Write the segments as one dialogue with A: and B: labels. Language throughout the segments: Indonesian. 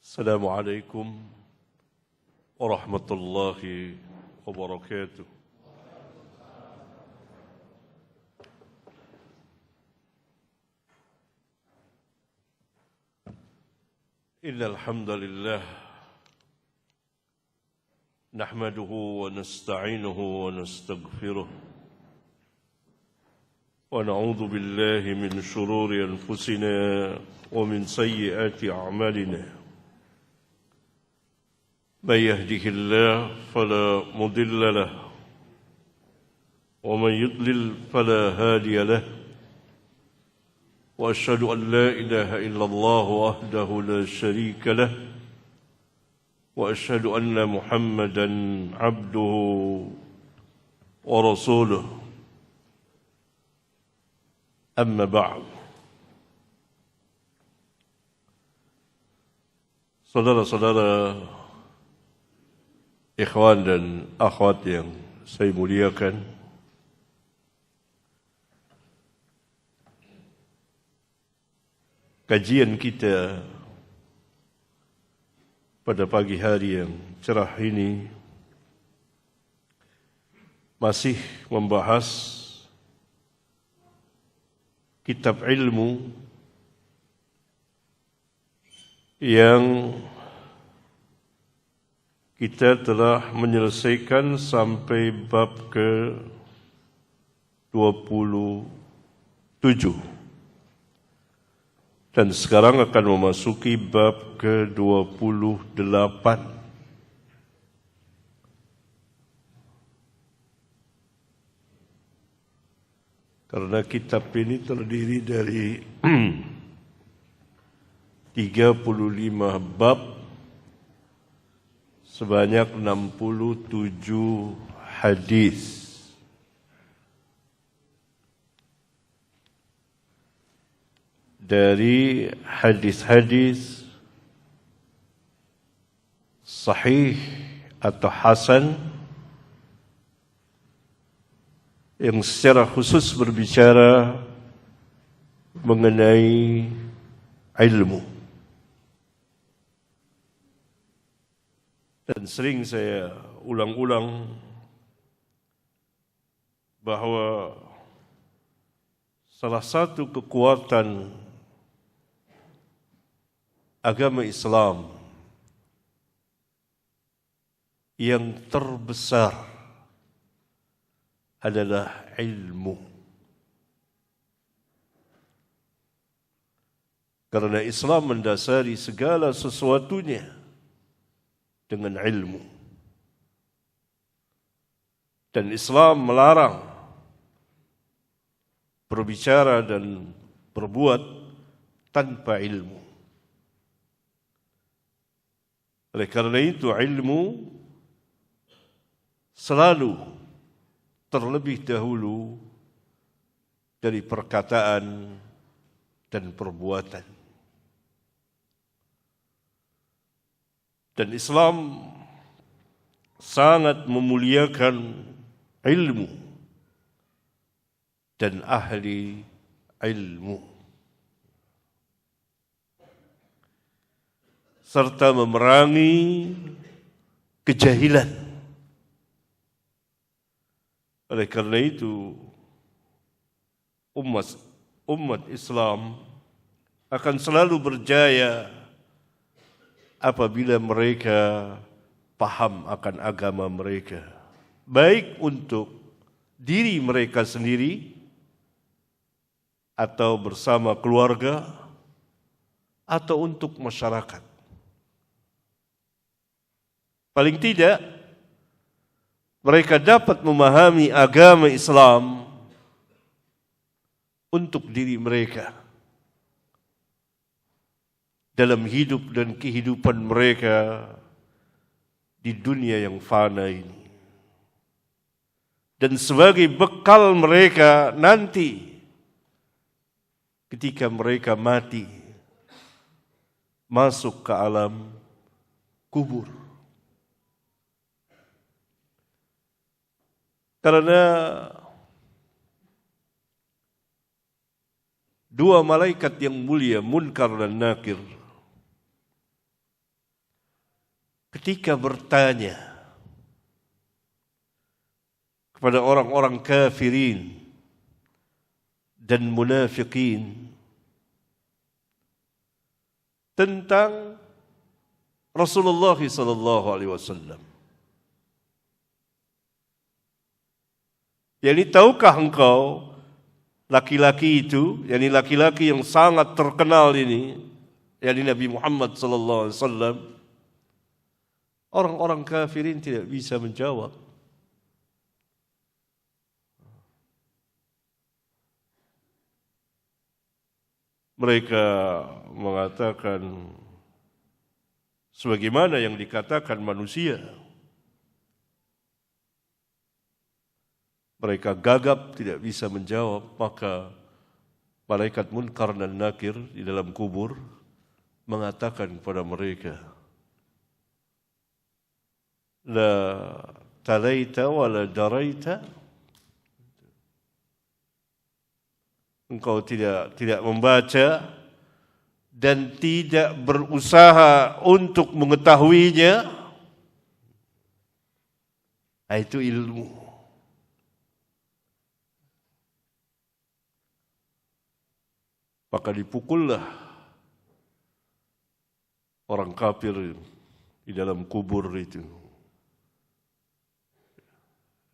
A: السلام عليكم ورحمة الله وبركاته. إن الحمد لله نحمده ونستعينه ونستغفره ونعوذ بالله من شرور أنفسنا ومن سيئات أعمالنا. من يهده الله فلا مضل له ومن يضلل فلا هادي له وأشهد أن لا إله إلا الله وحده لا شريك له وأشهد أن محمدا عبده ورسوله. أما بعد. Saudara-saudara, ikhwan dan akhwat yang saya muliakan, kajian kita pada pagi hari yang cerah ini masih membahas kitab ilmu yang kita telah menyelesaikan sampai bab ke-27 dan sekarang akan memasuki bab ke-28. Karena kitab ini terdiri dari 35 bab sebanyak 67 hadis. Dari hadis-hadis sahih atau hasan yang secara khusus berbicara mengenai ilmu. Dan sering saya ulang-ulang bahwa salah satu kekuatan agama Islam yang terbesar adalah ilmu. Karena Islam mendasari segala sesuatunya dengan ilmu. Dan Islam melarang berbicara dan berbuat tanpa ilmu. Oleh karena itu ilmu selalu terlebih dahulu dari perkataan dan perbuatan. Dan Islam sangat memuliakan ilmu dan ahli ilmu, serta memerangi kejahilan. Oleh karena itu, umat Islam akan selalu berjaya apabila mereka paham akan agama mereka, baik untuk diri mereka sendiri atau bersama keluarga atau untuk masyarakat. Paling tidak mereka dapat memahami agama Islam untuk diri mereka dalam hidup dan kehidupan mereka di dunia yang fana ini. Dan sebagai bekal mereka nanti ketika mereka mati masuk ke alam kubur. Karena dua malaikat yang mulia, Munkar dan Nakir, ketika bertanya kepada orang-orang kafirin dan munafikin tentang Rasulullah sallallahu alaihi wasallam. Yani tahukah engkau laki-laki itu, yani laki-laki yang sangat terkenal ini, yani Nabi Muhammad sallallahu alaihi wasallam, orang-orang kafirin tidak bisa menjawab. Mereka mengatakan sebagaimana yang dikatakan manusia. Mereka gagap tidak bisa menjawab, maka malaikat Munkar dan Nakir di dalam kubur mengatakan kepada mereka, la talaita wa la daraita. Engkau tidak membaca dan tidak berusaha untuk mengetahuinya. Itu ilmu. Maka dipukullah orang kafir di dalam kubur itu.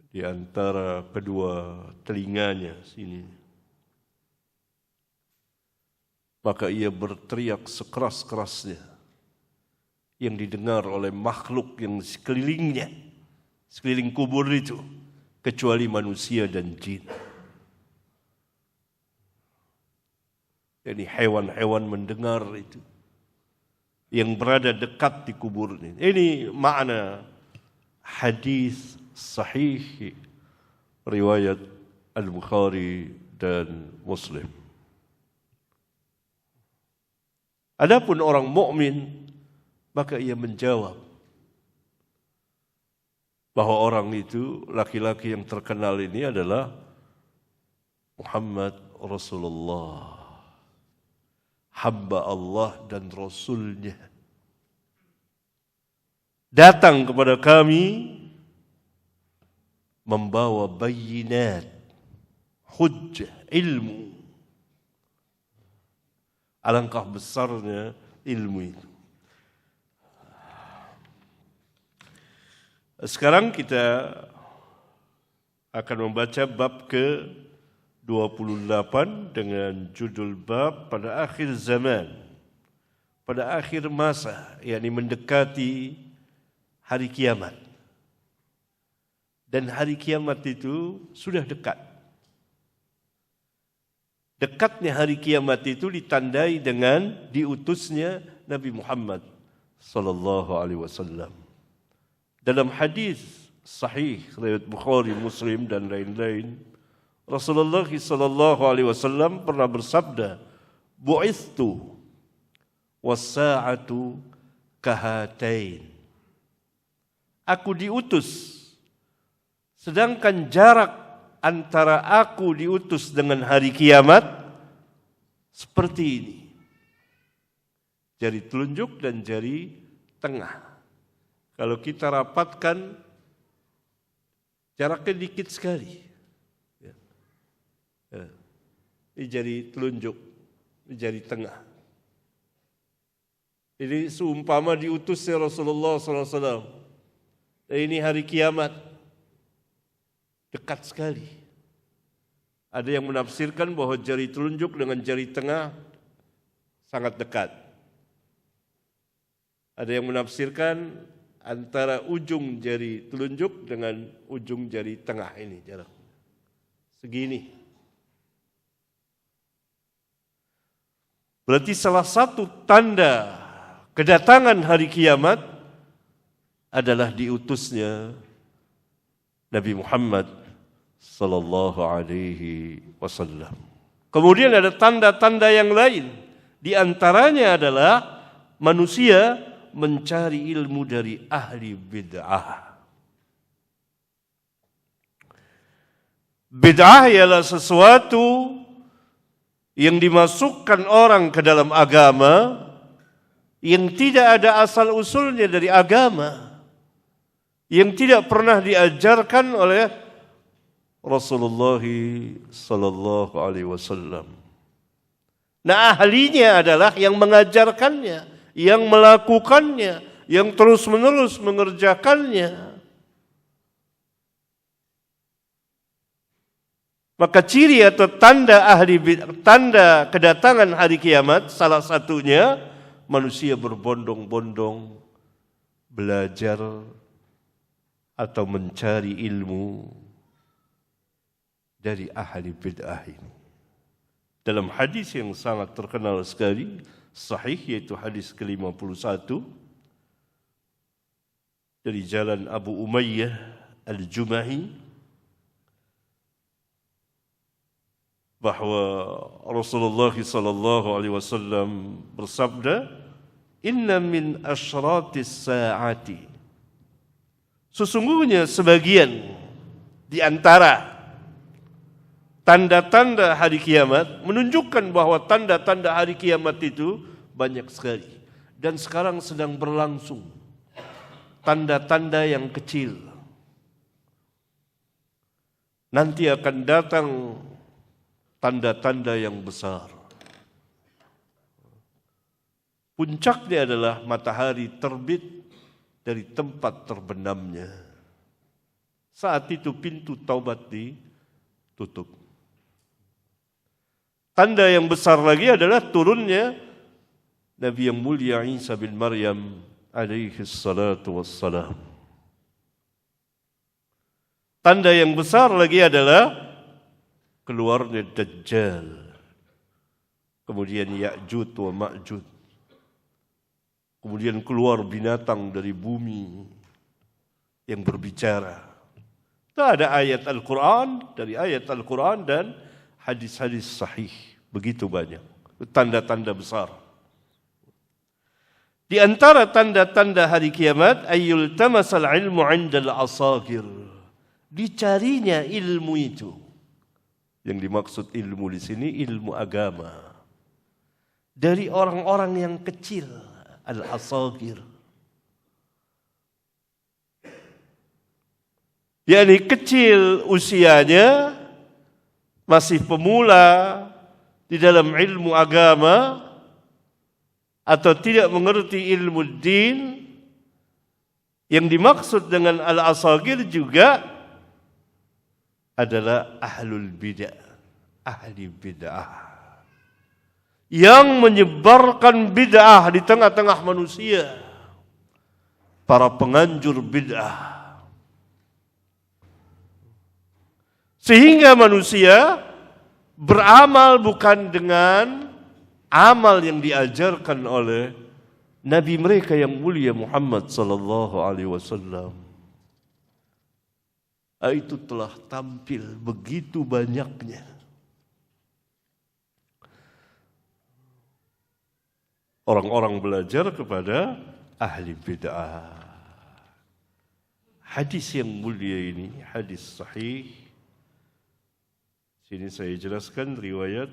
A: Di antara kedua telinganya sini. Maka ia berteriak sekeras-kerasnya yang didengar oleh makhluk yang sekelilingnya, sekeliling kubur itu, kecuali manusia dan jin. Jadi hewan-hewan mendengar itu yang berada dekat di kubur ini. Ini makna hadis sahih riwayat Al-Bukhari dan Muslim. Adapun orang mukmin maka ia menjawab bahwa orang itu laki-laki yang terkenal ini adalah Muhammad Rasulullah, hamba Allah dan Rasulnya. Datang kepada kami membawa bayinat, hujjah, ilmu. Alangkah besarnya ilmu itu. Sekarang kita akan membaca bab ke-28 dengan judul bab pada akhir zaman, pada akhir masa, yakni mendekati hari kiamat. Dan hari kiamat itu sudah dekat. Dekatnya hari kiamat itu ditandai dengan diutusnya Nabi Muhammad sallallahu alaihi wasallam. Dalam hadis sahih riwayat Bukhari, Muslim dan lain-lain, Rasulullah sallallahu alaihi wasallam pernah bersabda, "Bu'ithtu was-sa'atu kahatain." Aku diutus, sedangkan jarak antara aku diutus dengan hari kiamat seperti ini. Jari telunjuk dan jari tengah. Kalau kita rapatkan, jaraknya dikit sekali. Ini jari telunjuk, ini jari tengah. Ini seumpama diutusnya Rasulullah SAW. Dan ini hari kiamat. Dekat sekali. Ada yang menafsirkan bahwa jari telunjuk dengan jari tengah sangat dekat. Ada yang menafsirkan antara ujung jari telunjuk dengan ujung jari tengah ini jarak. Segini. Berarti salah satu tanda kedatangan hari kiamat adalah diutusnya Nabi Muhammad sallallahu alaihi wasallam. Kemudian ada tanda-tanda yang lain. Di antaranya adalah manusia mencari ilmu dari ahli bid'ah. Bid'ah ialah sesuatu yang dimasukkan orang ke dalam agama yang tidak ada asal-usulnya dari agama, yang tidak pernah diajarkan oleh Rasulullah sallallahu alaihi wasallam. Nah, ahlinya adalah yang mengajarkannya, yang melakukannya, yang terus-menerus mengerjakannya. Maka ciri atau tanda kedatangan hari kiamat salah satunya manusia berbondong-bondong belajar atau mencari ilmu dari ahli bid'ah ini. Dalam hadis yang sangat terkenal sekali, sahih, yaitu hadis ke-51 dari jalan Abu Umayyah Al-Jumahi, bahwa Rasulullah sallallahu alaihi wasallam bersabda, "Inna min asyratis saati." Sesungguhnya sebagian di antara tanda-tanda hari kiamat menunjukkan bahwa tanda-tanda hari kiamat itu banyak sekali dan sekarang sedang berlangsung. Tanda-tanda yang kecil. Nanti akan datang tanda-tanda yang besar. Puncaknya adalah matahari terbit dari tempat terbenamnya. Saat itu pintu taubat ditutup. Tanda yang besar lagi adalah turunnya Nabi yang mulia Isa bin Maryam alaihi salatu wassalam. Tanda yang besar lagi adalah keluarnya Dajjal, kemudian Ya'jud wa Ma'jud, kemudian keluar binatang dari bumi yang berbicara. Itu ada ayat Al-Quran, dari ayat Al-Quran dan hadis-hadis sahih, begitu banyak. Tanda-tanda besar. Di antara tanda-tanda hari kiamat, ayyul tamasal ilmu indal asagir. Dicarinya ilmu itu. Yang dimaksud ilmu di sini ilmu agama. Dari orang-orang yang kecil, al-asagir. yakni kecil usianya, masih pemula di dalam ilmu agama atau tidak mengerti ilmu din. Yang dimaksud dengan al-asagir juga adalah ahlul bid'ah, ahli bid'ah yang menyebarkan bid'ah di tengah-tengah manusia, para penganjur bid'ah. Sehingga manusia beramal bukan dengan amal yang diajarkan oleh Nabi mereka yang mulia Muhammad sallallahu alaihi wasallam. Itu telah tampil begitu banyaknya orang-orang belajar kepada ahli bid'ah. Hadis yang mulia ini, hadis sahih. Sini saya jelaskan riwayat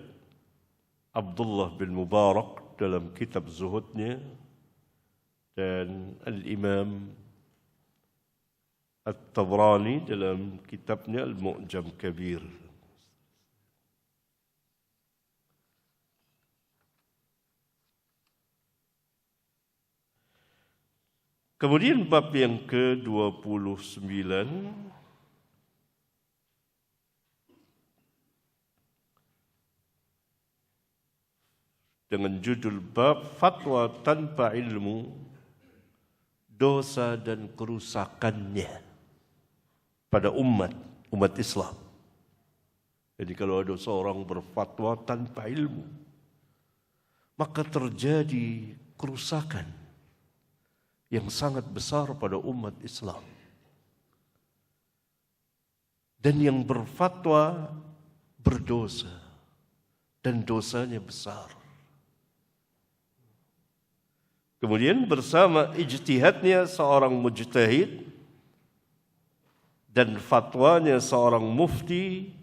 A: Abdullah bin Mubarak dalam kitab Zuhudnya dan Al-Imam At-Tabrani dalam kitabnya Al-Mu'jam Kabir. Kemudian bab yang ke-29 dengan judul bab fatwa tanpa ilmu, dosa dan kerusakannya pada umat Islam. Jadi kalau ada seorang berfatwa tanpa ilmu, maka terjadi kerusakan yang sangat besar pada umat Islam. Dan yang berfatwa berdosa dan dosanya besar. Kemudian bersama ijtihadnya seorang mujtahid dan fatwanya seorang mufti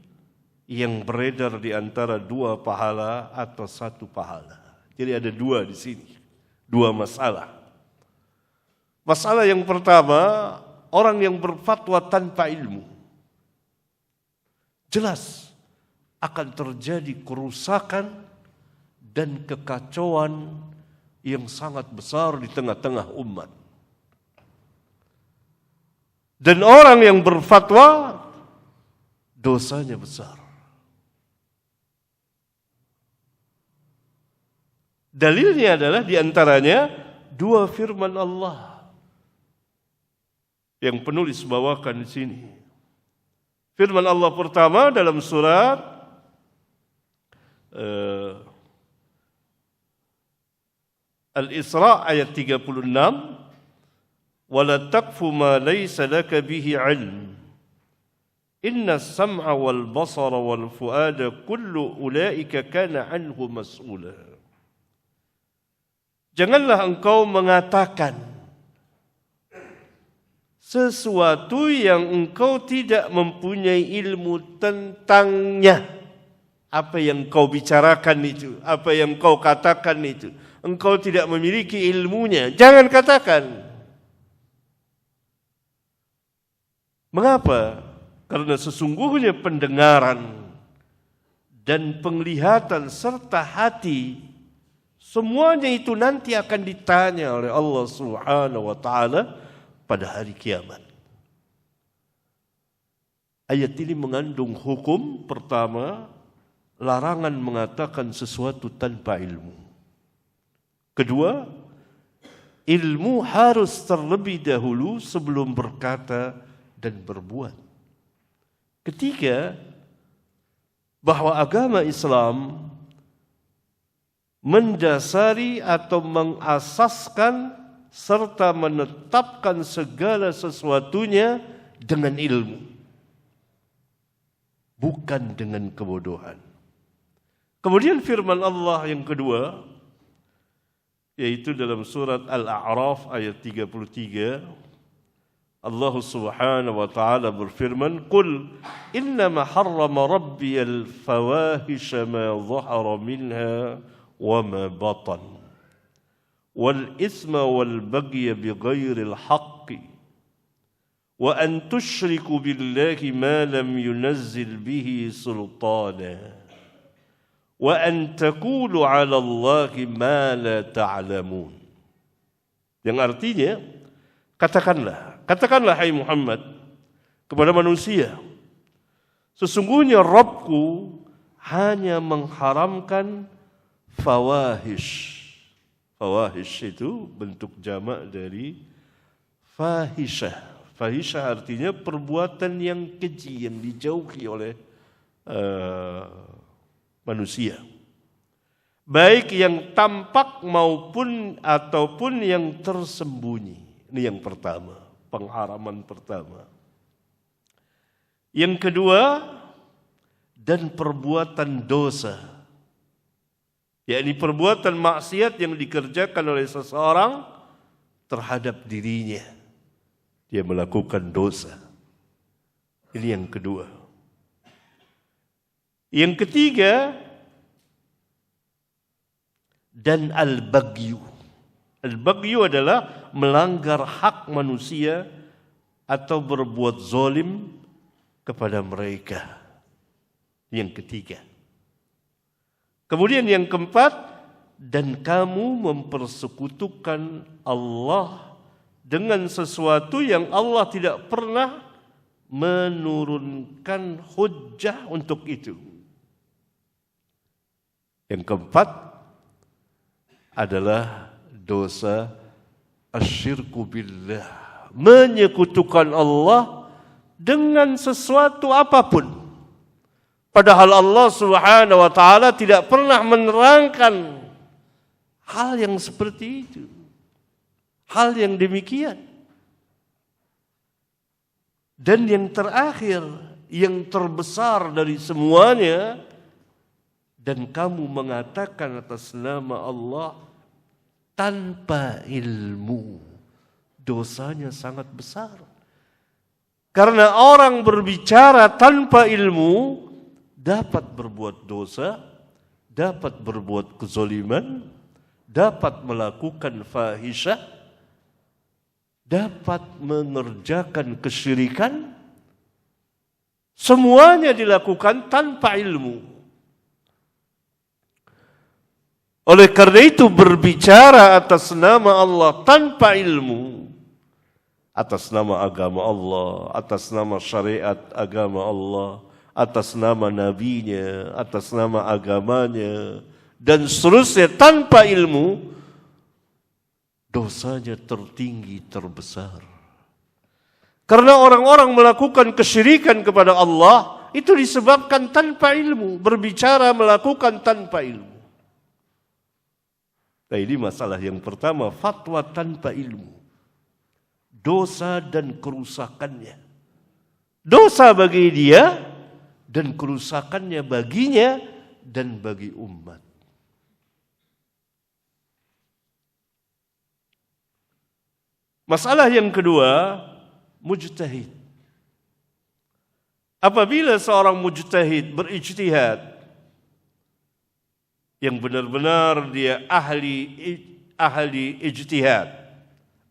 A: yang beredar di antara dua pahala atau satu pahala. Jadi ada dua di sini. Dua masalah. Masalah yang pertama, orang yang berfatwa tanpa ilmu. Jelas akan terjadi kerusakan dan kekacauan yang sangat besar di tengah-tengah umat. Dan orang yang berfatwa, dosanya besar. Dalilnya adalah diantaranya dua firman Allah yang penulis bawakan di sini. Firman Allah pertama dalam surat Al-Isra ayat 36, "Wala taqfu ma laysa laka bihi 'ilm. Inna as-sam'a wal basara wal fu'ada kullu ulaika kana 'anhu mas'ula." Janganlah engkau mengatakan sesuatu yang engkau tidak mempunyai ilmu tentangnya. Apa yang kau bicarakan itu, apa yang kau katakan itu, engkau tidak memiliki ilmunya. Jangan katakan. Mengapa? Karena sesungguhnya pendengaran dan penglihatan serta hati, semuanya itu nanti akan ditanya oleh Allah Subhanahu wa taala pada hari kiamat. Ayat ini mengandung hukum pertama, larangan mengatakan sesuatu tanpa ilmu. Kedua, ilmu harus terlebih dahulu sebelum berkata dan berbuat. Ketiga, bahwa agama Islam mendasari atau mengasaskan serta menetapkan segala sesuatunya dengan ilmu, bukan dengan kebodohan. Kemudian firman Allah yang kedua, yaitu dalam surat Al-A'raf ayat 33, Allah Subhanahu wa taala berfirman, "Qul innama harrama rabbiyal fawahisha ma dhahara minha وما بطن والإثم والبغي بغير الحق وأن تشركوا بالله ما لم ينزل به سلطانا وأن تقولوا على الله ما لا تعلمون." Yang artinya, katakanlah hai Muhammad kepada manusia, sesungguhnya Rabbku hanya mengharamkan fawahish. Fawahish itu bentuk jamak dari fahisyah. Fahisyah artinya perbuatan yang keji, yang dijauhi oleh manusia. Baik yang tampak ataupun yang tersembunyi. Ini yang pertama, pengharaman pertama. Yang kedua, dan perbuatan dosa, yakni perbuatan maksiat yang dikerjakan oleh seseorang terhadap dirinya. Dia melakukan dosa. Ini yang kedua. Yang ketiga, dan al-baghyu. Al-baghyu adalah melanggar hak manusia atau berbuat zalim kepada mereka. Yang ketiga. Kemudian yang keempat, dan kamu mempersekutukan Allah dengan sesuatu yang Allah tidak pernah menurunkan hujjah untuk itu. Yang keempat adalah dosa asyirku billah, menyekutukan Allah dengan sesuatu apapun. Padahal Allah Subhanahu wa taala tidak pernah menerangkan hal yang seperti itu. Hal yang demikian. Dan yang terakhir, yang terbesar dari semuanya, dan kamu mengatakan atas nama Allah tanpa ilmu, dosanya sangat besar. Karena orang berbicara tanpa ilmu dapat berbuat dosa, dapat berbuat kezaliman, dapat melakukan fahisyah, dapat mengerjakan kesyirikan, semuanya dilakukan tanpa ilmu. Oleh karena itu berbicara atas nama Allah tanpa ilmu, atas nama agama Allah, atas nama syariat agama Allah, atas nama nabinya, atas nama agamanya, dan seterusnya tanpa ilmu, dosanya tertinggi, terbesar. Karena orang-orang melakukan kesyirikan kepada Allah itu disebabkan tanpa ilmu, berbicara melakukan tanpa ilmu. Nah, ini masalah yang pertama, fatwa tanpa ilmu. Dosa dan kerusakannya. Dosa bagi dia dan kerusakannya baginya dan bagi umat. Masalah yang kedua, mujtahid. Apabila seorang mujtahid berijtihad, yang benar-benar dia ahli ijtihad,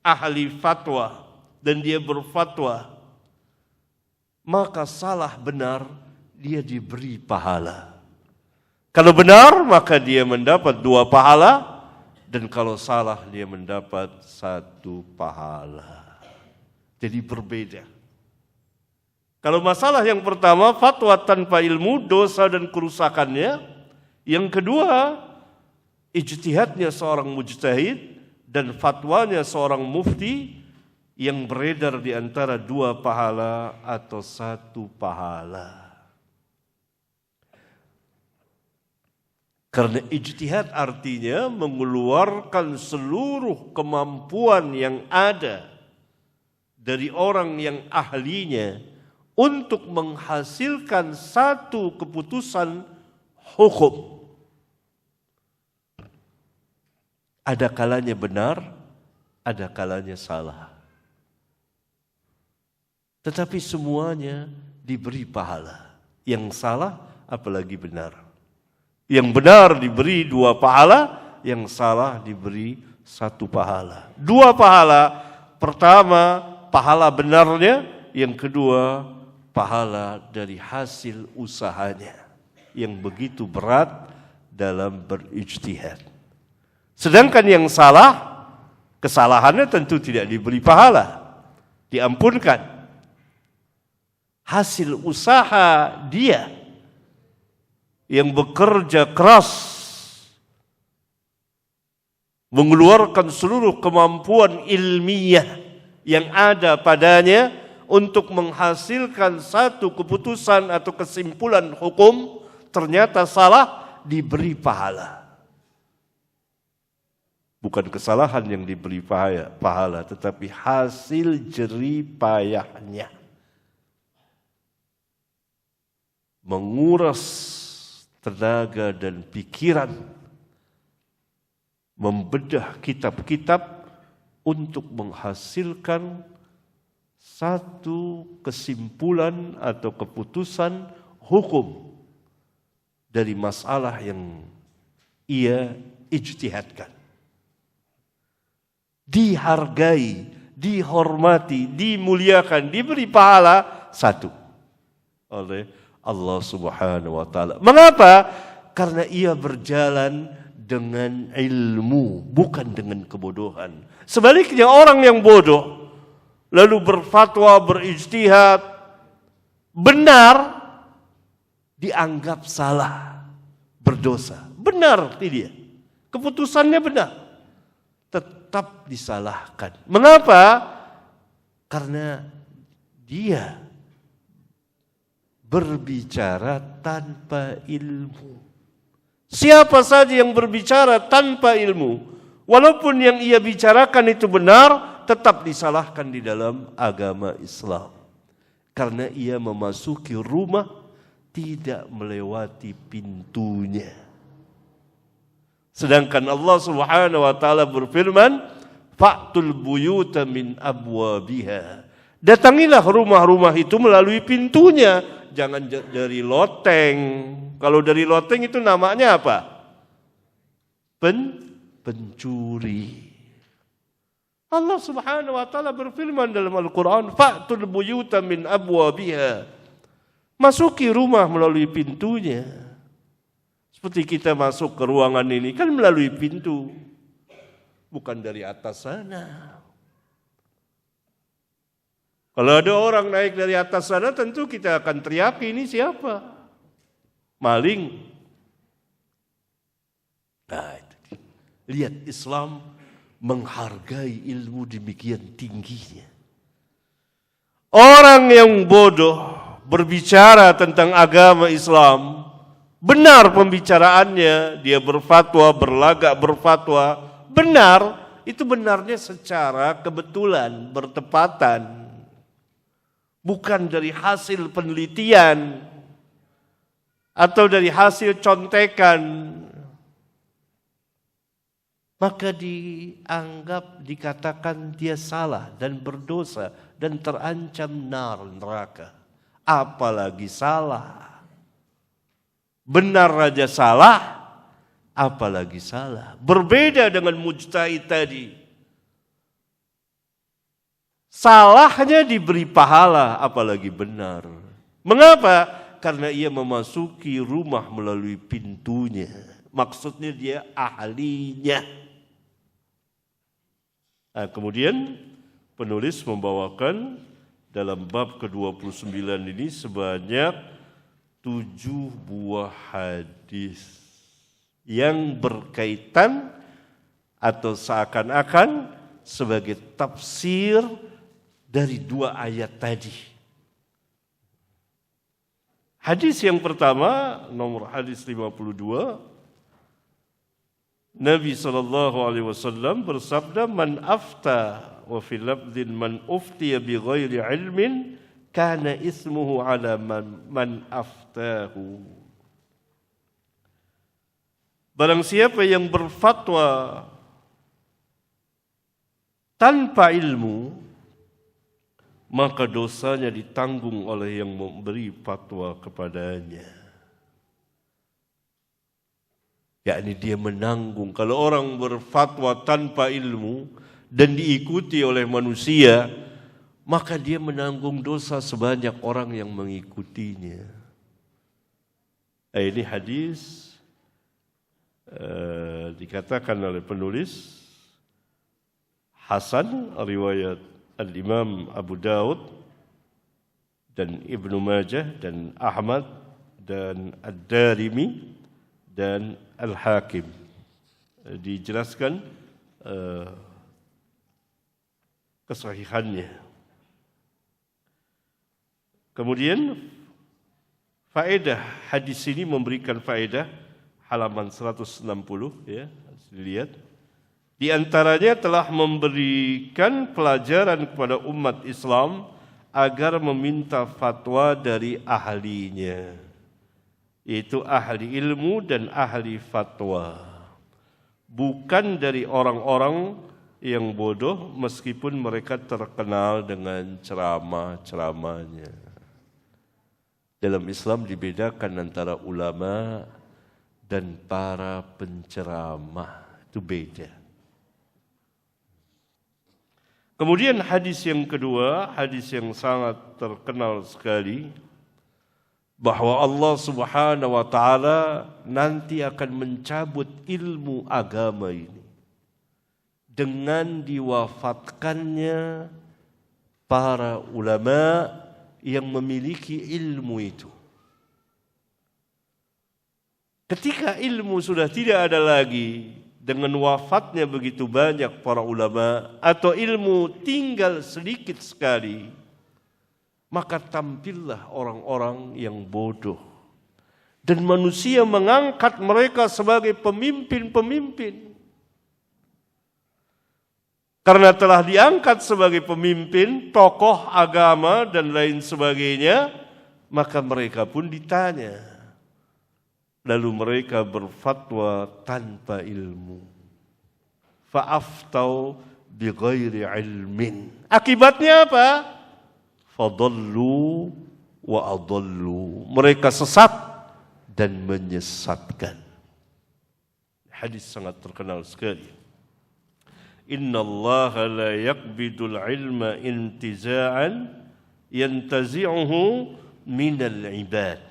A: ahli fatwa, dan dia berfatwa, maka salah benar dia diberi pahala. Kalau benar maka dia mendapat 2 pahala, dan kalau salah dia mendapat 1 pahala. Jadi berbeda. Kalau masalah yang pertama, fatwa tanpa ilmu, dosa dan kerusakannya. Yang kedua, ijtihadnya seorang mujtahid dan fatwanya seorang mufti yang beredar di antara 2 pahala atau 1 pahala. Karena ijtihad artinya mengeluarkan seluruh kemampuan yang ada dari orang yang ahlinya untuk menghasilkan satu keputusan hukum. Ada kalanya benar, ada kalanya salah. Tetapi semuanya diberi pahala. Yang salah apalagi benar. Yang benar diberi 2 pahala, yang salah diberi 1 pahala. 2 pahala, pertama pahala benarnya, yang kedua pahala dari hasil usahanya yang begitu berat dalam berijtihad. Sedangkan yang salah, kesalahannya tentu tidak diberi pahala, diampunkan. Hasil usaha dia yang bekerja keras, mengeluarkan seluruh kemampuan ilmiah yang ada padanya untuk menghasilkan satu keputusan atau kesimpulan hukum, ternyata salah, diberi pahala. Bukan kesalahan yang diberi pahala, tetapi hasil jerih payahnya. Menguras tenaga dan pikiran, membedah kitab-kitab untuk menghasilkan satu kesimpulan atau keputusan hukum dari masalah yang ia ijtihadkan. Dihargai, dihormati, dimuliakan, diberi pahala 1 oleh Allah Subhanahu wa taala. Mengapa? Karena ia berjalan dengan ilmu, bukan dengan kebodohan. Sebaliknya orang yang bodoh lalu berfatwa, berijtihad, benar dianggap salah, berdosa. Benar dia, keputusannya benar, tetap disalahkan. Mengapa? Karena dia berbicara tanpa ilmu. Siapa saja yang berbicara tanpa ilmu, walaupun yang ia bicarakan itu benar, tetap disalahkan di dalam agama Islam. Karena ia memasuki rumah tidak melewati pintunya. Sedangkan Allah Subhanahu wa taala berfirman, "Fa'tul buyuta min abwabiha." Datangilah rumah-rumah itu melalui pintunya, jangan dari loteng. Kalau dari loteng itu namanya apa? pencuri. Allah Subhanahu wa taala berfirman dalam Al-Qur'an, "Fa'tul buyuta min abwabiha." Masuki rumah melalui pintunya. Seperti kita masuk ke ruangan ini kan melalui pintu. Bukan dari atas sana. Kalau ada orang naik dari atas sana tentu kita akan teriaki, ini siapa? Maling. Nah, itu dia. Lihat Islam menghargai ilmu demikian tingginya. Orang yang bodoh berbicara tentang agama Islam, benar pembicaraannya, dia berfatwa, berlagak berfatwa, benar, itu benarnya secara kebetulan, bertepatan. Bukan dari hasil penelitian atau dari hasil contekan. Maka dikatakan dia salah dan berdosa dan terancam neraka. Apalagi salah. Benar saja salah, apalagi salah. Berbeda dengan mujtahid tadi. Salahnya diberi pahala, apalagi benar. Mengapa? Karena ia memasuki rumah melalui pintunya. Maksudnya dia ahlinya. Nah, kemudian penulis membawakan dalam bab ke-29 ini sebanyak 7 buah hadis yang berkaitan atau seakan-akan sebagai tafsir dari 2 ayat tadi. Hadis yang pertama, nomor hadis 52, Nabi SAW bersabda, "Man afta wa fi lafdhin man uftiya bi ghairi ilmin kana ismuhu ala man aftahu." Barang siapa yang berfatwa tanpa ilmu, maka dosanya ditanggung oleh yang memberi fatwa kepadanya. Yakni dia menanggung. Kalau orang berfatwa tanpa ilmu dan diikuti oleh manusia, maka dia menanggung dosa sebanyak orang yang mengikutinya. Ini hadis dikatakan oleh penulis Hasan, riwayat Al-Imam Abu Daud dan Ibnu Majah dan Ahmad dan Ad-Darimi dan Al-Hakim. Dijelaskan kesahihannya. Kemudian faedah hadis ini memberikan faedah halaman 160 ya, dilihat. Di antaranya telah memberikan pelajaran kepada umat Islam agar meminta fatwa dari ahlinya, yaitu ahli ilmu dan ahli fatwa, bukan dari orang-orang yang bodoh meskipun mereka terkenal dengan ceramah-ceramahnya. Dalam Islam dibedakan antara ulama dan para penceramah, itu beda. Kemudian hadis yang kedua, hadis yang sangat terkenal sekali, bahwa Allah Subhanahu wa taala nanti akan mencabut ilmu agama ini dengan diwafatkannya para ulama yang memiliki ilmu itu. Ketika ilmu sudah tidak ada lagi, dengan wafatnya begitu banyak para ulama, atau ilmu tinggal sedikit sekali, maka tampillah orang-orang yang bodoh. Dan manusia mengangkat mereka sebagai pemimpin-pemimpin. Karena telah diangkat sebagai pemimpin, tokoh agama dan lain sebagainya, maka mereka pun ditanya. Lalu mereka berfatwa tanpa ilmu. Fa'aftau bighairi ilmin. Akibatnya apa? Fadallu wa adallu. Mereka sesat dan menyesatkan. Hadis sangat terkenal sekali. Inna Allah la yaqbidul ilma intiza'an yantazi'uhu minal ibad.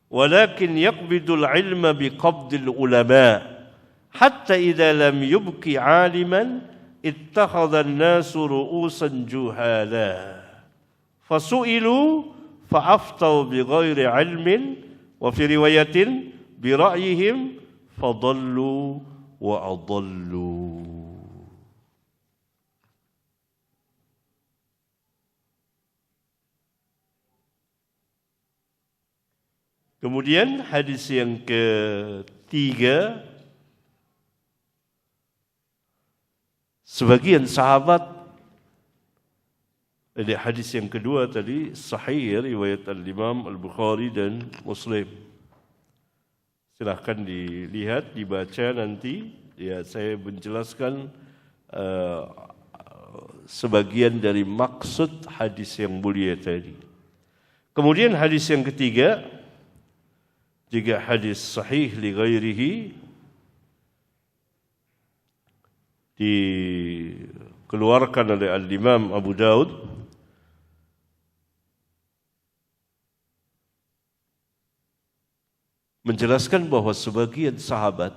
A: Walakin yaqbidul ilma biqabdil ulama. Hatta idza lam yubqi 'aliman ittakhadha an-nasu ru'usan juhala. Fasu'ilu fa'aftau bighairi 'ilmin wa fi riwayatin bi ra'yihim fadallu wa adallu. Kemudian hadis yang ketiga, sebagian sahabat, ada hadis yang kedua tadi sahih riwayat Al-Imam Al-Bukhari dan Muslim. Silahkan dilihat, dibaca nanti. Ya, saya menjelaskan sebagian dari maksud hadis yang mulia tadi. Kemudian hadis yang ketiga, juga hadis sahih li ghairihi, dikeluarkan oleh Al-Imam Abu Daud. Menjelaskan bahwa sebagian sahabat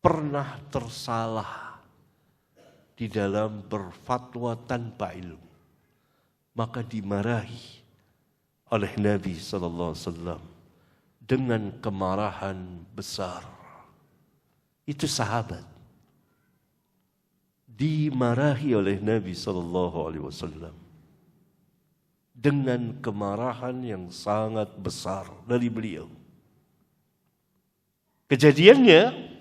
A: pernah tersalah di dalam berfatwa tanpa ilmu, maka dimarahi oleh Nabi SAW dengan kemarahan besar. Itu sahabat dimarahi oleh Nabi SAW dengan kemarahan yang sangat besar dari beliau. Kejadiannya,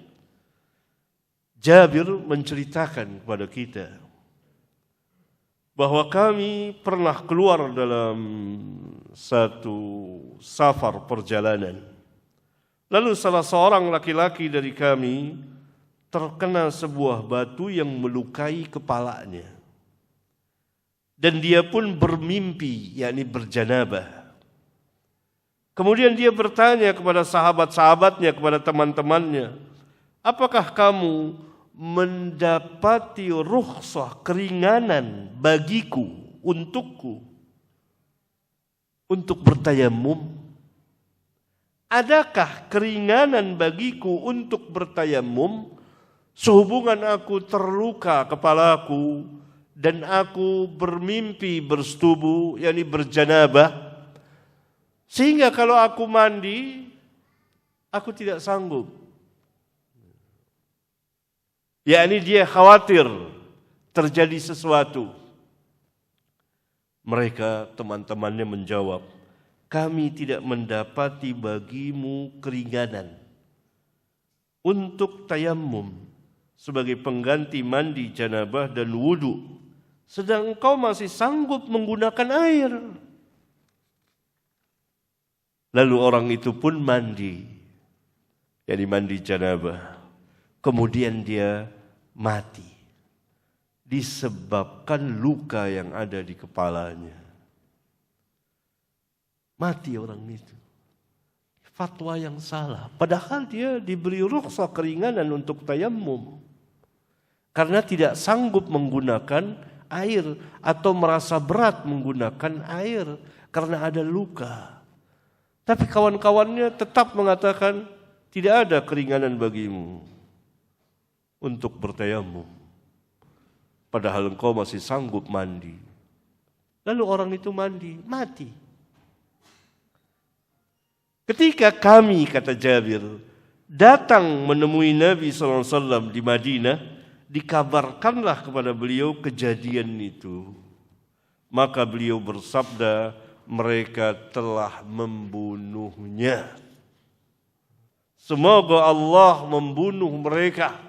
A: Jabir menceritakan kepada kita bahwa kami pernah keluar dalam satu safar perjalanan. Lalu salah seorang laki-laki dari kami terkena sebuah batu yang melukai kepalanya. Dan dia pun bermimpi, yakni berjanabah. Kemudian dia bertanya kepada sahabat-sahabatnya, kepada teman-temannya, apakah kamu mendapati rukhsah, keringanan bagiku, untukku, untuk bertayamum? Adakah keringanan bagiku untuk bertayamum sehubungan aku terluka kepalaku dan aku bermimpi bersetubuh, yakni berjanabah, sehingga kalau aku mandi aku tidak sanggup. Yakni dia khawatir terjadi sesuatu. Mereka, teman-temannya menjawab, kami tidak mendapati bagimu keringanan untuk tayamum sebagai pengganti mandi janabah dan wudu, sedang engkau masih sanggup menggunakan air. Lalu orang itu pun mandi, yakni mandi janabah. Kemudian dia mati disebabkan luka yang ada di kepalanya. Mati orang itu. Fatwa yang salah. Padahal dia diberi rukhsah keringanan untuk tayamum. Karena tidak sanggup menggunakan air atau merasa berat menggunakan air karena ada luka. Tapi kawan-kawannya tetap mengatakan tidak ada keringanan bagimu untuk bertayamum. Padahal engkau masih sanggup mandi. Lalu orang itu mandi, mati. Ketika kami, kata Jabir, datang menemui Nabi SAW di Madinah, dikabarkanlah kepada beliau kejadian itu. Maka beliau bersabda, mereka telah membunuhnya. Semoga Allah membunuh mereka.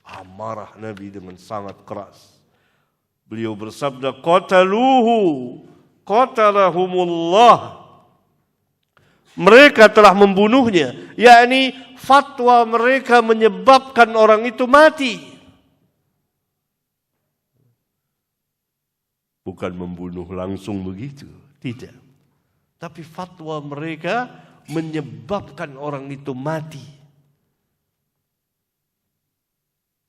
A: Amarah Nabi dengan sangat keras. Beliau bersabda, qataluhu, qatalahumullah. Mereka telah membunuhnya, yakni fatwa mereka menyebabkan orang itu mati. Bukan membunuh langsung begitu, tidak. Tapi fatwa mereka menyebabkan orang itu mati.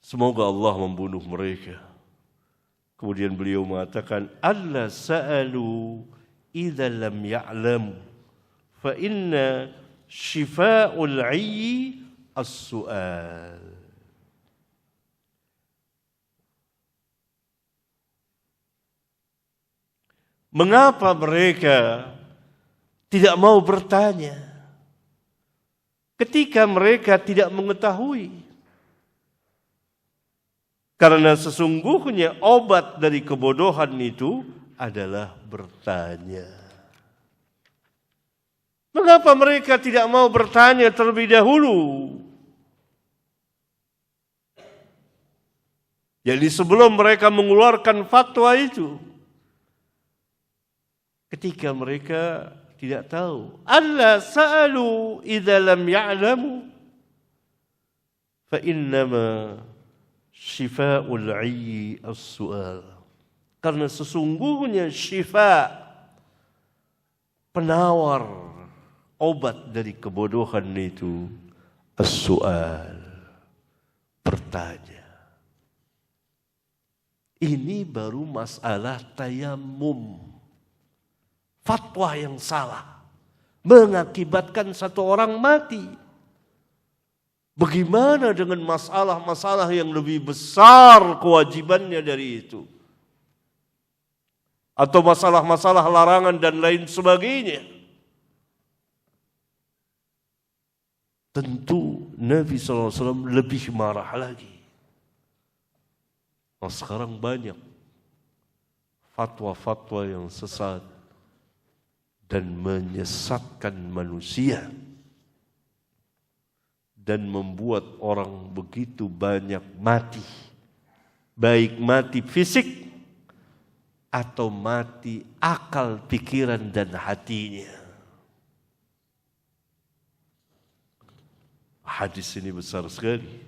A: semoga Allah membunuh mereka. Kemudian beliau mengatakan, alla sa'alu idza lam ya'lamu fa inna shifa'ul 'ayyi as-su'al. Mengapa mereka tidak mau bertanya ketika mereka tidak mengetahui? Karena sesungguhnya obat dari kebodohan itu adalah bertanya. Mengapa mereka tidak mau bertanya terlebih dahulu? Jadi sebelum mereka mengeluarkan fatwa itu, ketika mereka tidak tahu, alla sa'alu idza lam ya'lamu fa innama shifa'ul 'ayyi as-su'al. Karena sesungguhnya syifa, penawar obat dari kebodohan itu as-su'al, bertanya. Ini baru masalah tayamum. Fatwa yang salah mengakibatkan satu orang mati. Bagaimana dengan masalah-masalah yang lebih besar kewajibannya dari itu? Atau masalah-masalah larangan dan lain sebagainya. Tentu Nabi SAW lebih marah lagi. Nah, sekarang banyak fatwa-fatwa yang sesat dan menyesatkan manusia dan membuat orang begitu banyak mati, baik mati fisik atau mati akal, pikiran dan hatinya. Hadis ini besar sekali,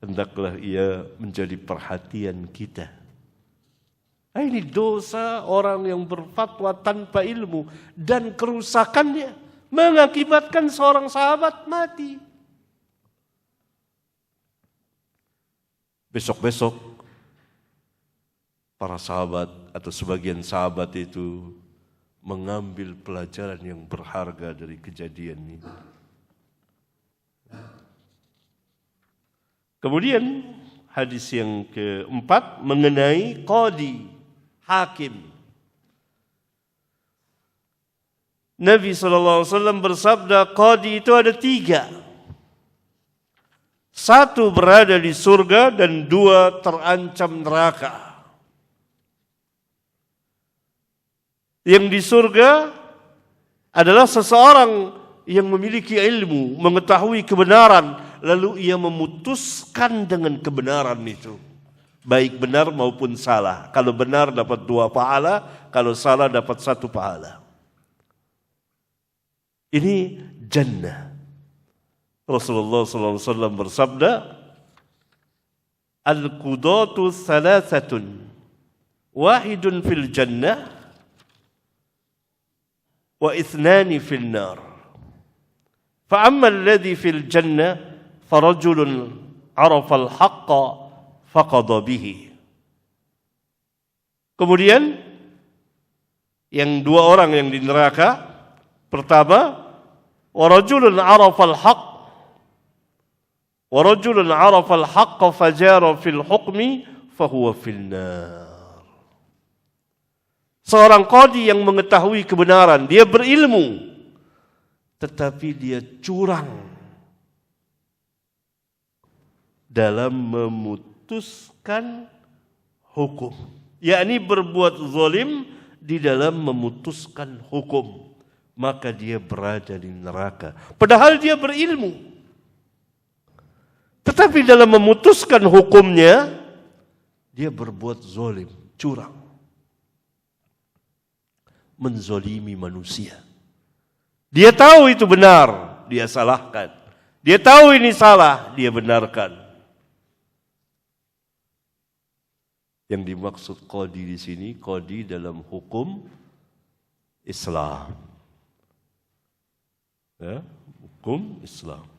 A: hendaklah ia menjadi perhatian kita. Ini dosa orang yang berfatwa tanpa ilmu dan kerusakannya mengakibatkan seorang sahabat mati. Besok-besok para sahabat atau sebagian sahabat itu mengambil pelajaran yang berharga dari kejadian ini. Kemudian hadis yang keempat mengenai qadi, hakim. Nabi SAW bersabda, qadi itu ada 3. 1 berada di surga dan 2 terancam neraka. Yang di surga adalah seseorang yang memiliki ilmu, mengetahui kebenaran, lalu ia memutuskan dengan kebenaran itu. Baik benar maupun salah. Kalau benar dapat 2 pahala, kalau salah dapat 1 pahala. Ini jannah. Rasulullah SAW bersabda, al-qudatu thalathatun, wahidun fil jannah, wa ithnani fil nar. Fa'amma alladhi fil jannah, farajulun arafa al-haqqa faqada bihi. Kemudian yang 2 orang yang di neraka, pertama, wa rajulun arafa al-haqq wa rajulun arafa al-haqqa fajara fil hukmi fahuwa fil nar. Seorang qadi yang mengetahui kebenaran, dia berilmu tetapi dia curang dalam memutuskan hukum, yakni berbuat zalim di dalam memutuskan hukum, maka dia berada di neraka. Padahal dia berilmu, tetapi dalam memutuskan hukumnya dia berbuat zalim, curang, menzalimi manusia. Dia tahu itu benar, dia salahkan. Dia tahu ini salah, dia benarkan. Yang dimaksud qadi di sini, qadi dalam hukum Islam. Ya, hukum Islam.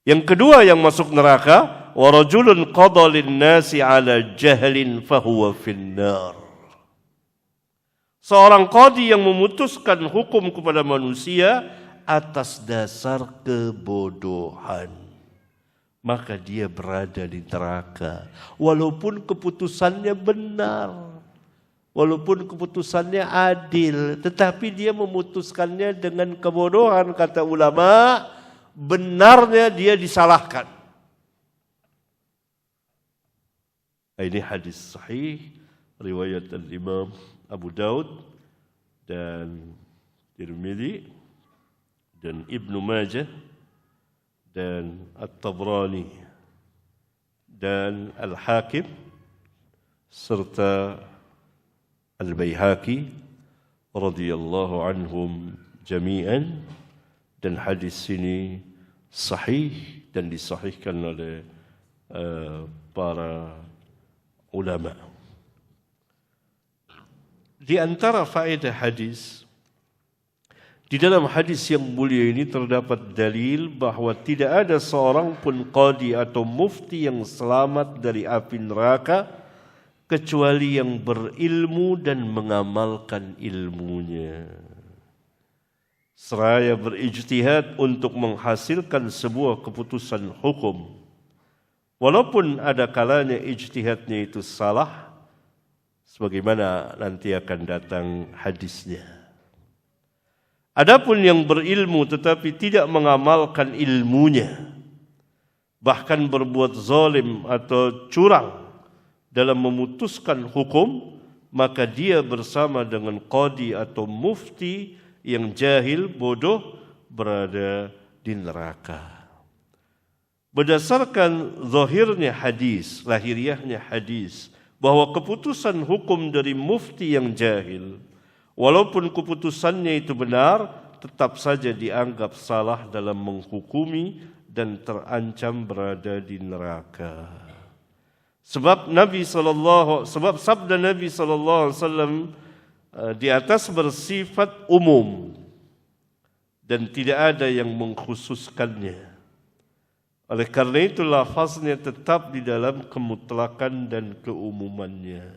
A: Yang kedua yang masuk neraka, wa rajulun qada lin-nasi 'ala jahlin fahuwa finnar. Seorang qadi yang memutuskan hukum kepada manusia atas dasar kebodohan, maka dia berada di neraka. Walaupun keputusannya benar, walaupun keputusannya adil, tetapi dia memutuskannya dengan kebodohan, kata ulama, benarnya dia disalahkan. Ini hadis sahih riwayat Imam Abu Daud dan Tirmidzi dan Ibnu Majah dan At-Tabrani dan Al-Hakim serta Al-Baihaqi radhiyallahu anhum jami'an, dan hadis ini sahih dan disahihkan oleh para ulama. Di antara faedah hadis, di dalam hadis yang mulia ini terdapat dalil bahwa tidak ada seorang pun qadi atau mufti yang selamat dari api neraka kecuali yang berilmu dan mengamalkan ilmunya, seraya berijtihad untuk menghasilkan sebuah keputusan hukum. Walaupun ada kalanya ijtihadnya itu salah, sebagaimana nanti akan datang hadisnya. Adapun yang berilmu tetapi tidak mengamalkan ilmunya, bahkan berbuat zalim atau curang dalam memutuskan hukum, maka dia bersama dengan qadi atau mufti yang jahil, bodoh, berada di neraka. Berdasarkan zahirnya hadis, lahiriahnya hadis, bahwa keputusan hukum dari mufti yang jahil, walaupun keputusannya itu benar, tetap saja dianggap salah dalam menghukumi dan terancam berada di neraka. Sebab sabda Nabi SAW di atas bersifat umum dan tidak ada yang mengkhususkannya. Oleh karena itu lafaznya tetap di dalam kemutlakan dan keumumannya.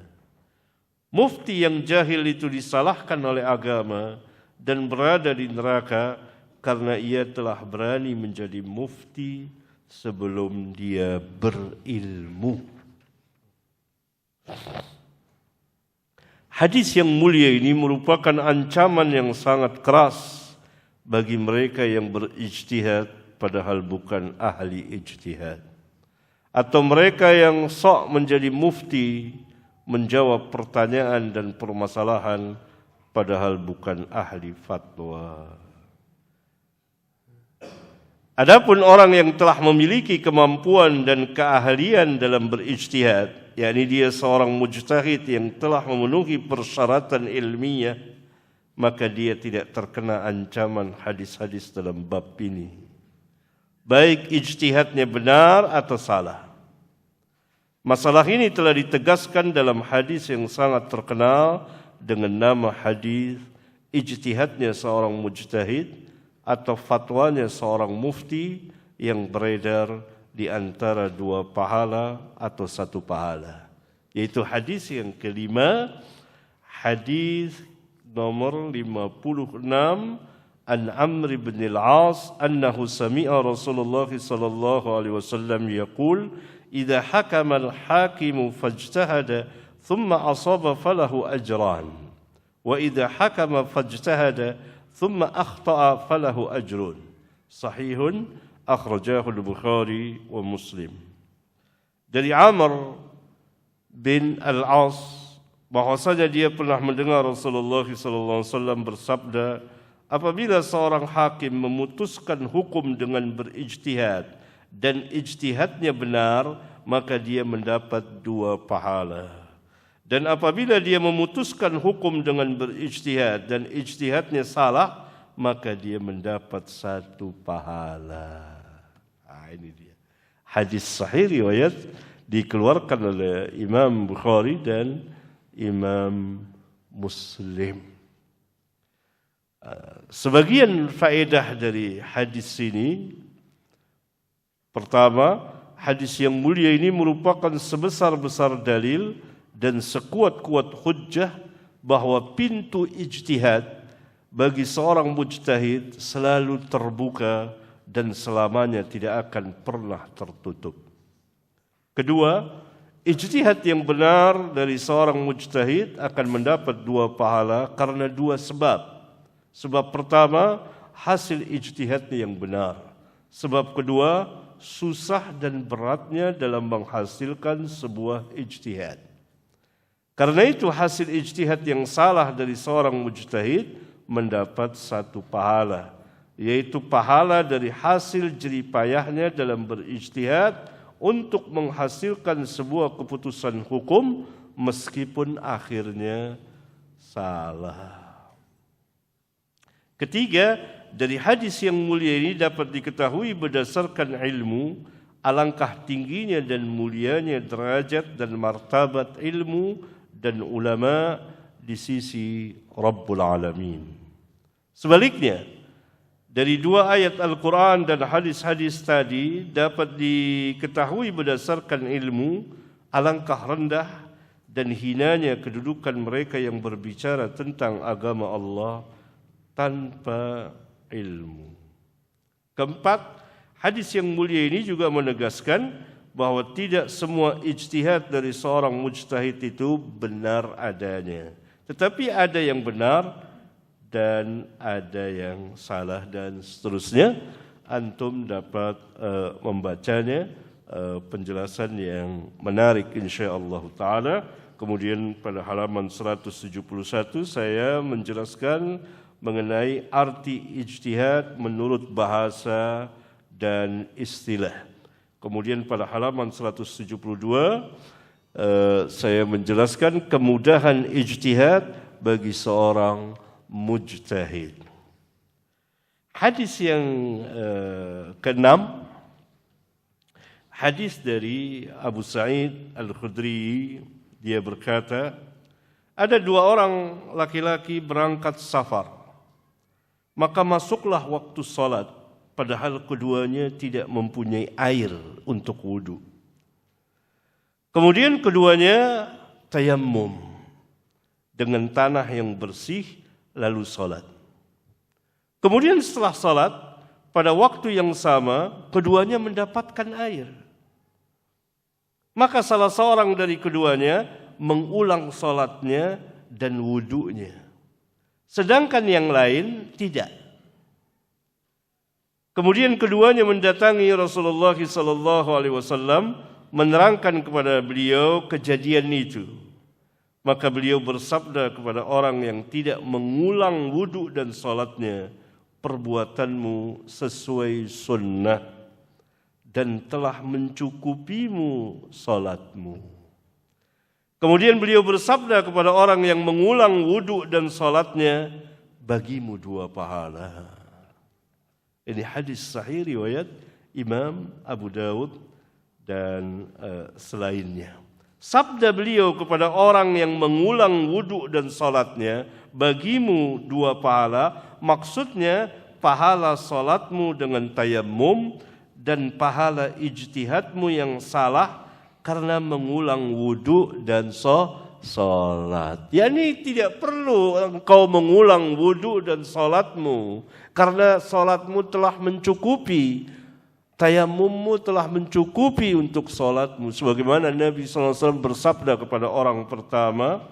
A: Mufti yang jahil itu disalahkan oleh agama dan berada di neraka karena ia telah berani menjadi mufti sebelum dia berilmu. Hadis yang mulia ini merupakan ancaman yang sangat keras bagi mereka yang berijtihad padahal bukan ahli ijtihad, atau mereka yang sok menjadi mufti menjawab pertanyaan dan permasalahan padahal bukan ahli fatwa. Adapun orang yang telah memiliki kemampuan dan keahlian dalam berijtihad, yakni dia seorang mujtahid yang telah memenuhi persyaratan ilmiah, maka dia tidak terkena ancaman hadis-hadis dalam bab ini, baik ijtihadnya benar atau salah. Masalah ini telah ditegaskan dalam hadis yang sangat terkenal dengan nama hadis ijtihadnya seorang mujtahid atau fatwanya seorang mufti yang beredar di antara dua pahala atau satu pahala, yaitu hadis yang kelima, hadis nomor 56, an Amr bin al-As annahu sami'a Rasulullah sallallahu alaihi wasallam yaqul idza hakama al-hakimu fajtahada thumma asaba falahu ajran wa idza hakama fajtahada thumma akhta'a falahu ajrun sahihun akhrajahu al-Bukhari wa Muslim. Dari Amr bin al-As bahwasanya dia pernah mendengar Rasulullah SAW bersabda, apabila seorang hakim memutuskan hukum dengan berijtihad dan ijtihadnya benar, maka dia mendapat dua pahala. Dan apabila dia memutuskan hukum dengan berijtihad dan ijtihadnya salah, maka dia mendapat satu pahala. Ini dia. Hadis sahih riwayat dikeluarkan oleh Imam Bukhari dan Imam Muslim. Sebagian faedah dari hadis ini Pertama, hadis yang mulia ini merupakan sebesar-besar dalil dan sekuat-kuat hujjah bahwa pintu ijtihad bagi seorang mujtahid selalu terbuka dan selamanya tidak akan pernah tertutup. Kedua, ijtihad yang benar dari seorang mujtahid akan mendapat 2 pahala karena 2 sebab. Sebab pertama, hasil ijtihadnya yang benar. Sebab kedua, susah dan beratnya dalam menghasilkan sebuah ijtihad. Karena itu hasil ijtihad yang salah dari seorang mujtahid mendapat 1 pahala, yaitu pahala dari hasil jerih payahnya dalam berijtihad untuk menghasilkan sebuah keputusan hukum meskipun akhirnya salah. Ketiga, dari hadis yang mulia ini dapat diketahui berdasarkan ilmu alangkah tingginya dan mulianya derajat dan martabat ilmu dan ulama di sisi Rabbul Alamin. Sebaliknya, dari 2 ayat Al-Quran dan hadis-hadis tadi dapat diketahui berdasarkan ilmu alangkah rendah dan hinanya kedudukan mereka yang berbicara tentang agama Allah tanpa ilmu. Keempat, hadis yang mulia ini juga menegaskan bahwa tidak semua ijtihad dari seorang mujtahid itu benar adanya. Tetapi ada yang benar dan ada yang salah dan seterusnya. Antum dapat membacanya, penjelasan yang menarik insyaallah ta'ala. Kemudian pada halaman 171 saya menjelaskan mengenai arti ijtihad menurut bahasa dan istilah. Kemudian pada halaman 172 saya menjelaskan kemudahan ijtihad bagi seorang mujtahid. Hadis yang keenam, hadis dari Abu Sa'id Al-Khudri, dia berkata, ada 2 orang laki-laki berangkat safar, maka masuklah waktu salat, padahal keduanya tidak mempunyai air untuk wudu. Kemudian keduanya tayammum dengan tanah yang bersih lalu salat. Kemudian setelah salat, pada waktu yang sama keduanya mendapatkan air. Maka salah seorang dari keduanya mengulang salatnya dan wudunya, sedangkan yang lain tidak. Kemudian keduanya mendatangi Rasulullah SAW menerangkan kepada beliau kejadian itu. Maka beliau bersabda kepada orang yang tidak mengulang wudu dan salatnya, perbuatanmu sesuai sunnah dan telah mencukupimu salatmu. Kemudian beliau bersabda kepada orang yang mengulang wudu dan salatnya, bagimu 2 pahala. Ini hadis sahih riwayat Imam Abu Dawud dan selainnya. Sabda beliau kepada orang yang mengulang wudu dan salatnya, bagimu 2 pahala, maksudnya pahala salatmu dengan tayammum dan pahala ijtihadmu yang salah karena mengulang wudu dan salat. Yani tidak perlu engkau mengulang wudu dan salatmu karena salatmu telah mencukupi. Tayammummu telah mencukupi untuk salatmu. Sebagaimana Nabi SAW bersabda kepada orang pertama,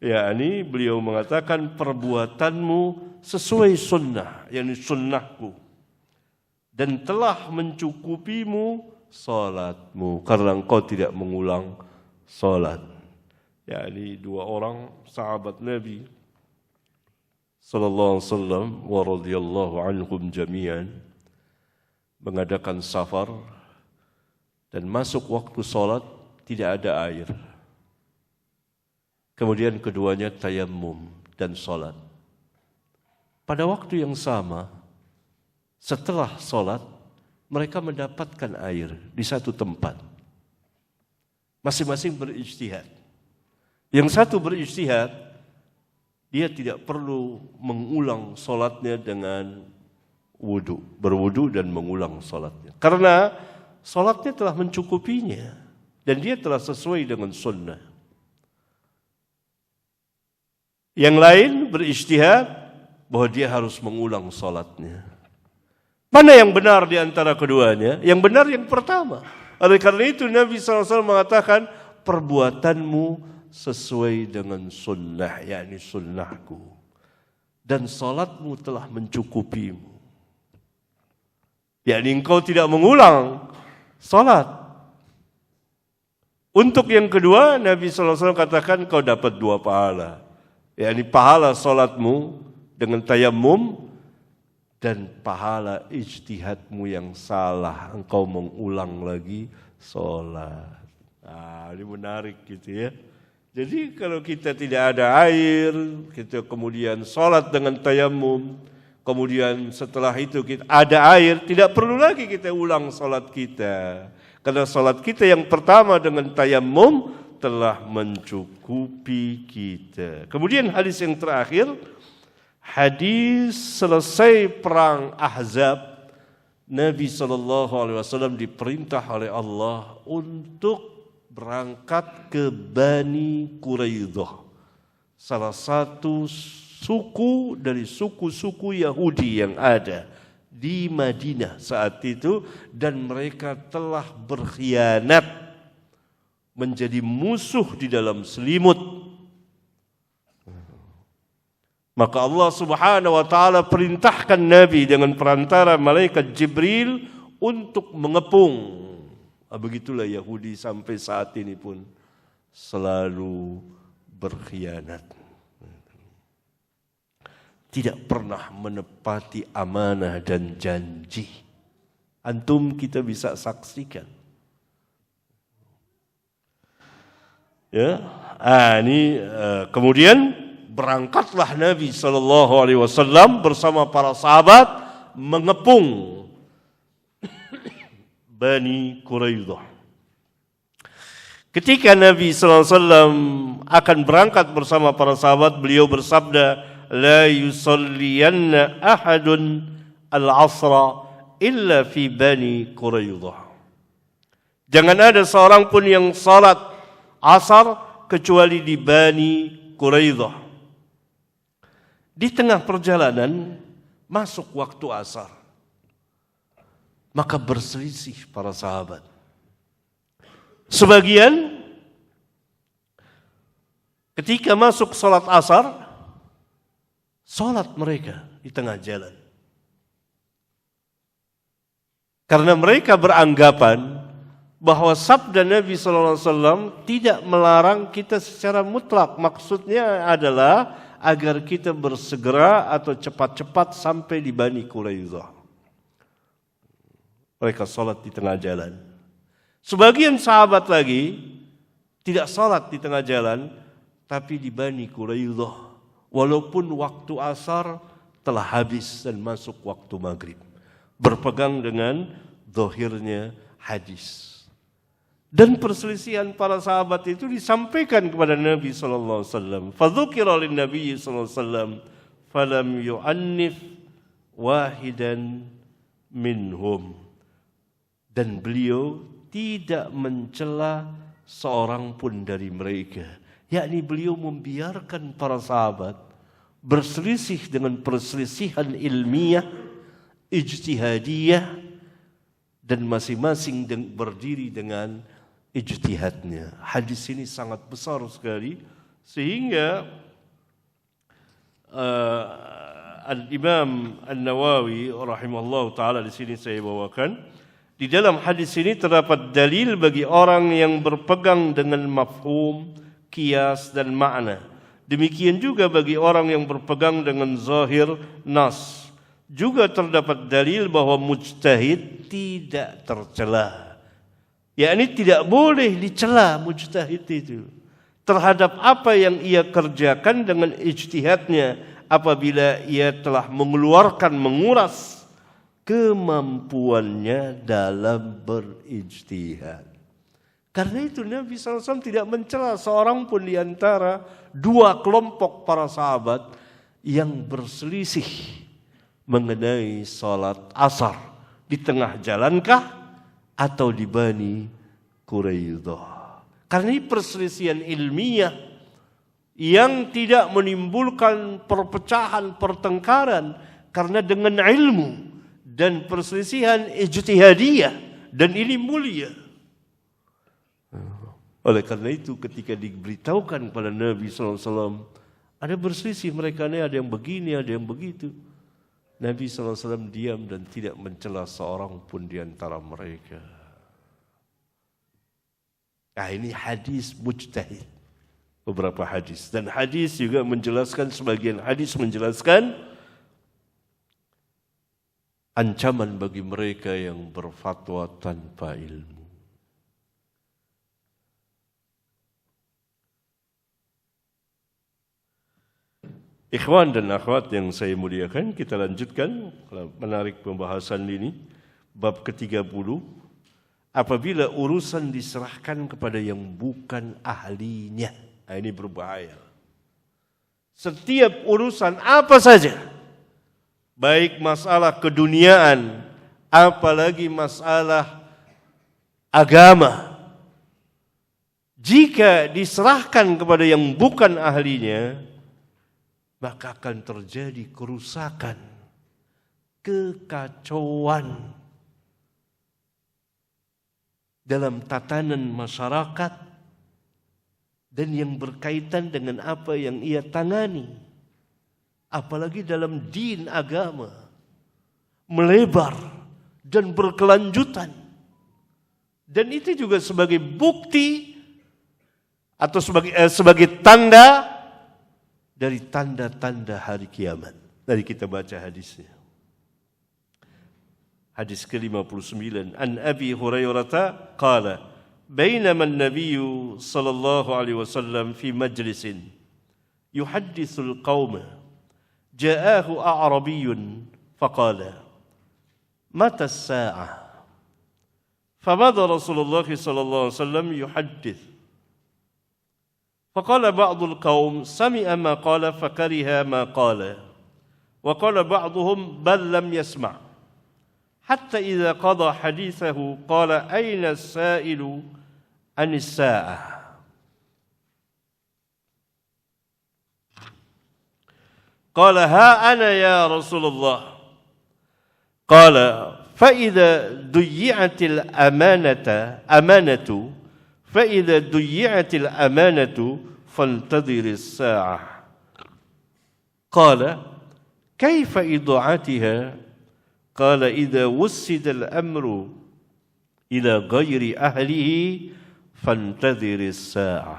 A: yakni beliau mengatakan perbuatanmu sesuai sunnah, yakni sunnahku, dan telah mencukupimu salatmu karena engkau tidak mengulang salat. Yakni 2 orang sahabat Nabi sallallahu alaihi wasallam wa radhiyallahu anhum jami'an mengadakan safar dan masuk waktu salat tidak ada air. Kemudian keduanya tayammum dan salat. Pada waktu yang sama, setelah salat, mereka mendapatkan air di satu tempat. Masing-masing berijtihad. Yang satu berijtihad, dia tidak perlu mengulang salatnya dengan wudu, berwudu dan mengulang salatnya. Karena salatnya telah mencukupinya dan dia telah sesuai dengan sunnah. Yang lain berijtihad bahwa dia harus mengulang salatnya. Mana yang benar di antara keduanya? Yang benar yang pertama. Oleh karena itu Nabi SAW mengatakan, perbuatanmu sesuai dengan sunnah, yakni sunnahku. Dan salatmu telah mencukupimu. Yakni engkau tidak mengulang salat. Untuk yang kedua, Nabi SAW katakan kau dapat 2 pahala. Yakni pahala salatmu dengan tayammum dan pahala ijtihadmu yang salah. Engkau mengulang lagi salat. Ini menarik gitu ya. Jadi kalau kita tidak ada air, kita kemudian salat dengan tayammum, kemudian setelah itu kita ada air, tidak perlu lagi kita ulang salat kita. Karena salat kita yang pertama dengan tayammum telah mencukupi kita. Kemudian hadis yang terakhir, hadis selesai perang Ahzab, Nabi SAW diperintah oleh Allah untuk berangkat ke Bani Quraidah, salah satu suku dari suku-suku Yahudi yang ada di Madinah saat itu, dan mereka telah berkhianat menjadi musuh di dalam selimut. Maka Allah Subhanahu wa taala perintahkan Nabi dengan perantara malaikat Jibril untuk mengepung. Begitulah Yahudi sampai saat ini pun selalu berkhianat. Tidak pernah menepati amanah dan janji. Antum kita bisa saksikan. Ya, kemudian berangkatlah Nabi SAW bersama para sahabat mengepung Bani Quraidah. Ketika Nabi SAW akan berangkat bersama para sahabat, beliau bersabda, la yusalliyanna ahadun al-asra illa fi Bani Quraidah. Jangan ada seorang pun yang salat asar kecuali di Bani Quraidah. Di tengah perjalanan masuk waktu asar. Maka berselisih para sahabat. Sebagian ketika masuk salat asar, salat mereka di tengah jalan. Karena mereka beranggapan bahwa sabda Nabi SAW tidak melarang kita secara mutlak. Maksudnya adalah agar kita bersegera atau cepat-cepat sampai di Bani Quraidah. Mereka salat di tengah jalan. Sebagian sahabat lagi tidak salat di tengah jalan, tapi di Bani Quraidah. Walaupun waktu asar telah habis dan masuk waktu maghrib. Berpegang dengan zahirnya hadis. Dan perselisihan para sahabat itu disampaikan kepada Nabi SAW. Fadzukira lin Nabi SAW. Falam yu'annif wahidan minhum. Dan beliau tidak mencela seorang pun dari mereka. Yakni beliau membiarkan para sahabat berselisih dengan perselisihan ilmiah, ijtihadiyah, dan masing-masing berdiri dengan ijtihadnya. Hadis ini sangat besar sekali sehingga Al-Imam An-Nawawi rahimahullah taala di sini saya bawakan. Di dalam hadis ini terdapat dalil bagi orang yang berpegang dengan mafhum, qiyas dan makna. Demikian juga bagi orang yang berpegang dengan zahir nas. Juga terdapat dalil bahwa mujtahid tidak tercela. Yakni tidak boleh dicela mujtahid itu terhadap apa yang ia kerjakan dengan ijtihadnya apabila ia telah menguras kemampuannya dalam berijtihad. Karena itu Nabi SAW tidak mencela seorang pun di antara dua kelompok para sahabat yang berselisih mengenai salat asar. Di tengah jalankah atau di Bani Quraidah. Karena ini perselisihan ilmiah yang tidak menimbulkan perpecahan, pertengkaran, karena dengan ilmu dan perselisihan ijtihadiyah, dan ini mulia. Oleh karena itu ketika diberitahukan kepada Nabi SAW, ada berselisih mereka ini, ada yang begini, ada yang begitu. Nabi SAW diam dan tidak mencela seorang pun di antara mereka. Nah, ini hadis mujtahid. Beberapa hadis. Dan hadis juga menjelaskan, sebagian hadis menjelaskan ancaman bagi mereka yang berfatwa tanpa ilmu. Ikhwan dan akhwat yang saya muliakan, kita lanjutkan menarik pembahasan ini. Bab ke-30, apabila urusan diserahkan kepada yang bukan ahlinya. Nah, ini berbahaya. Setiap urusan apa saja, baik masalah keduniaan, apalagi masalah agama, jika diserahkan kepada yang bukan ahlinya, maka akan terjadi kerusakan, kekacauan dalam tatanan masyarakat dan yang berkaitan dengan apa yang ia tangani. Apalagi dalam din agama, melebar dan berkelanjutan. Dan itu juga sebagai bukti atau sebagai tanda dari tanda-tanda hari kiamat. Mari kita baca hadisnya. Hadis ke-59. An Abi Hurairah qala, بينما النبي صلى الله عليه وسلم في مجلس يحدث القوم جاءه أعربي فقال متى الساعة فمضى رسول الله صلى الله عليه وسلم يحدث فقال بعض القوم سمع ما قال فكره ما قال وقال بعضهم بل لم يسمع حتى إذا قضى حديثه قال أين السائل عن الساعة قال ها أنا يا رسول الله قال فإذا ضيعت الأمانة فإذا ضيعت الأمانة فانتظر الساعة قال كيف إضاعتها قال إذا وسد الأمر إلى غير أهله فانتظر الساعة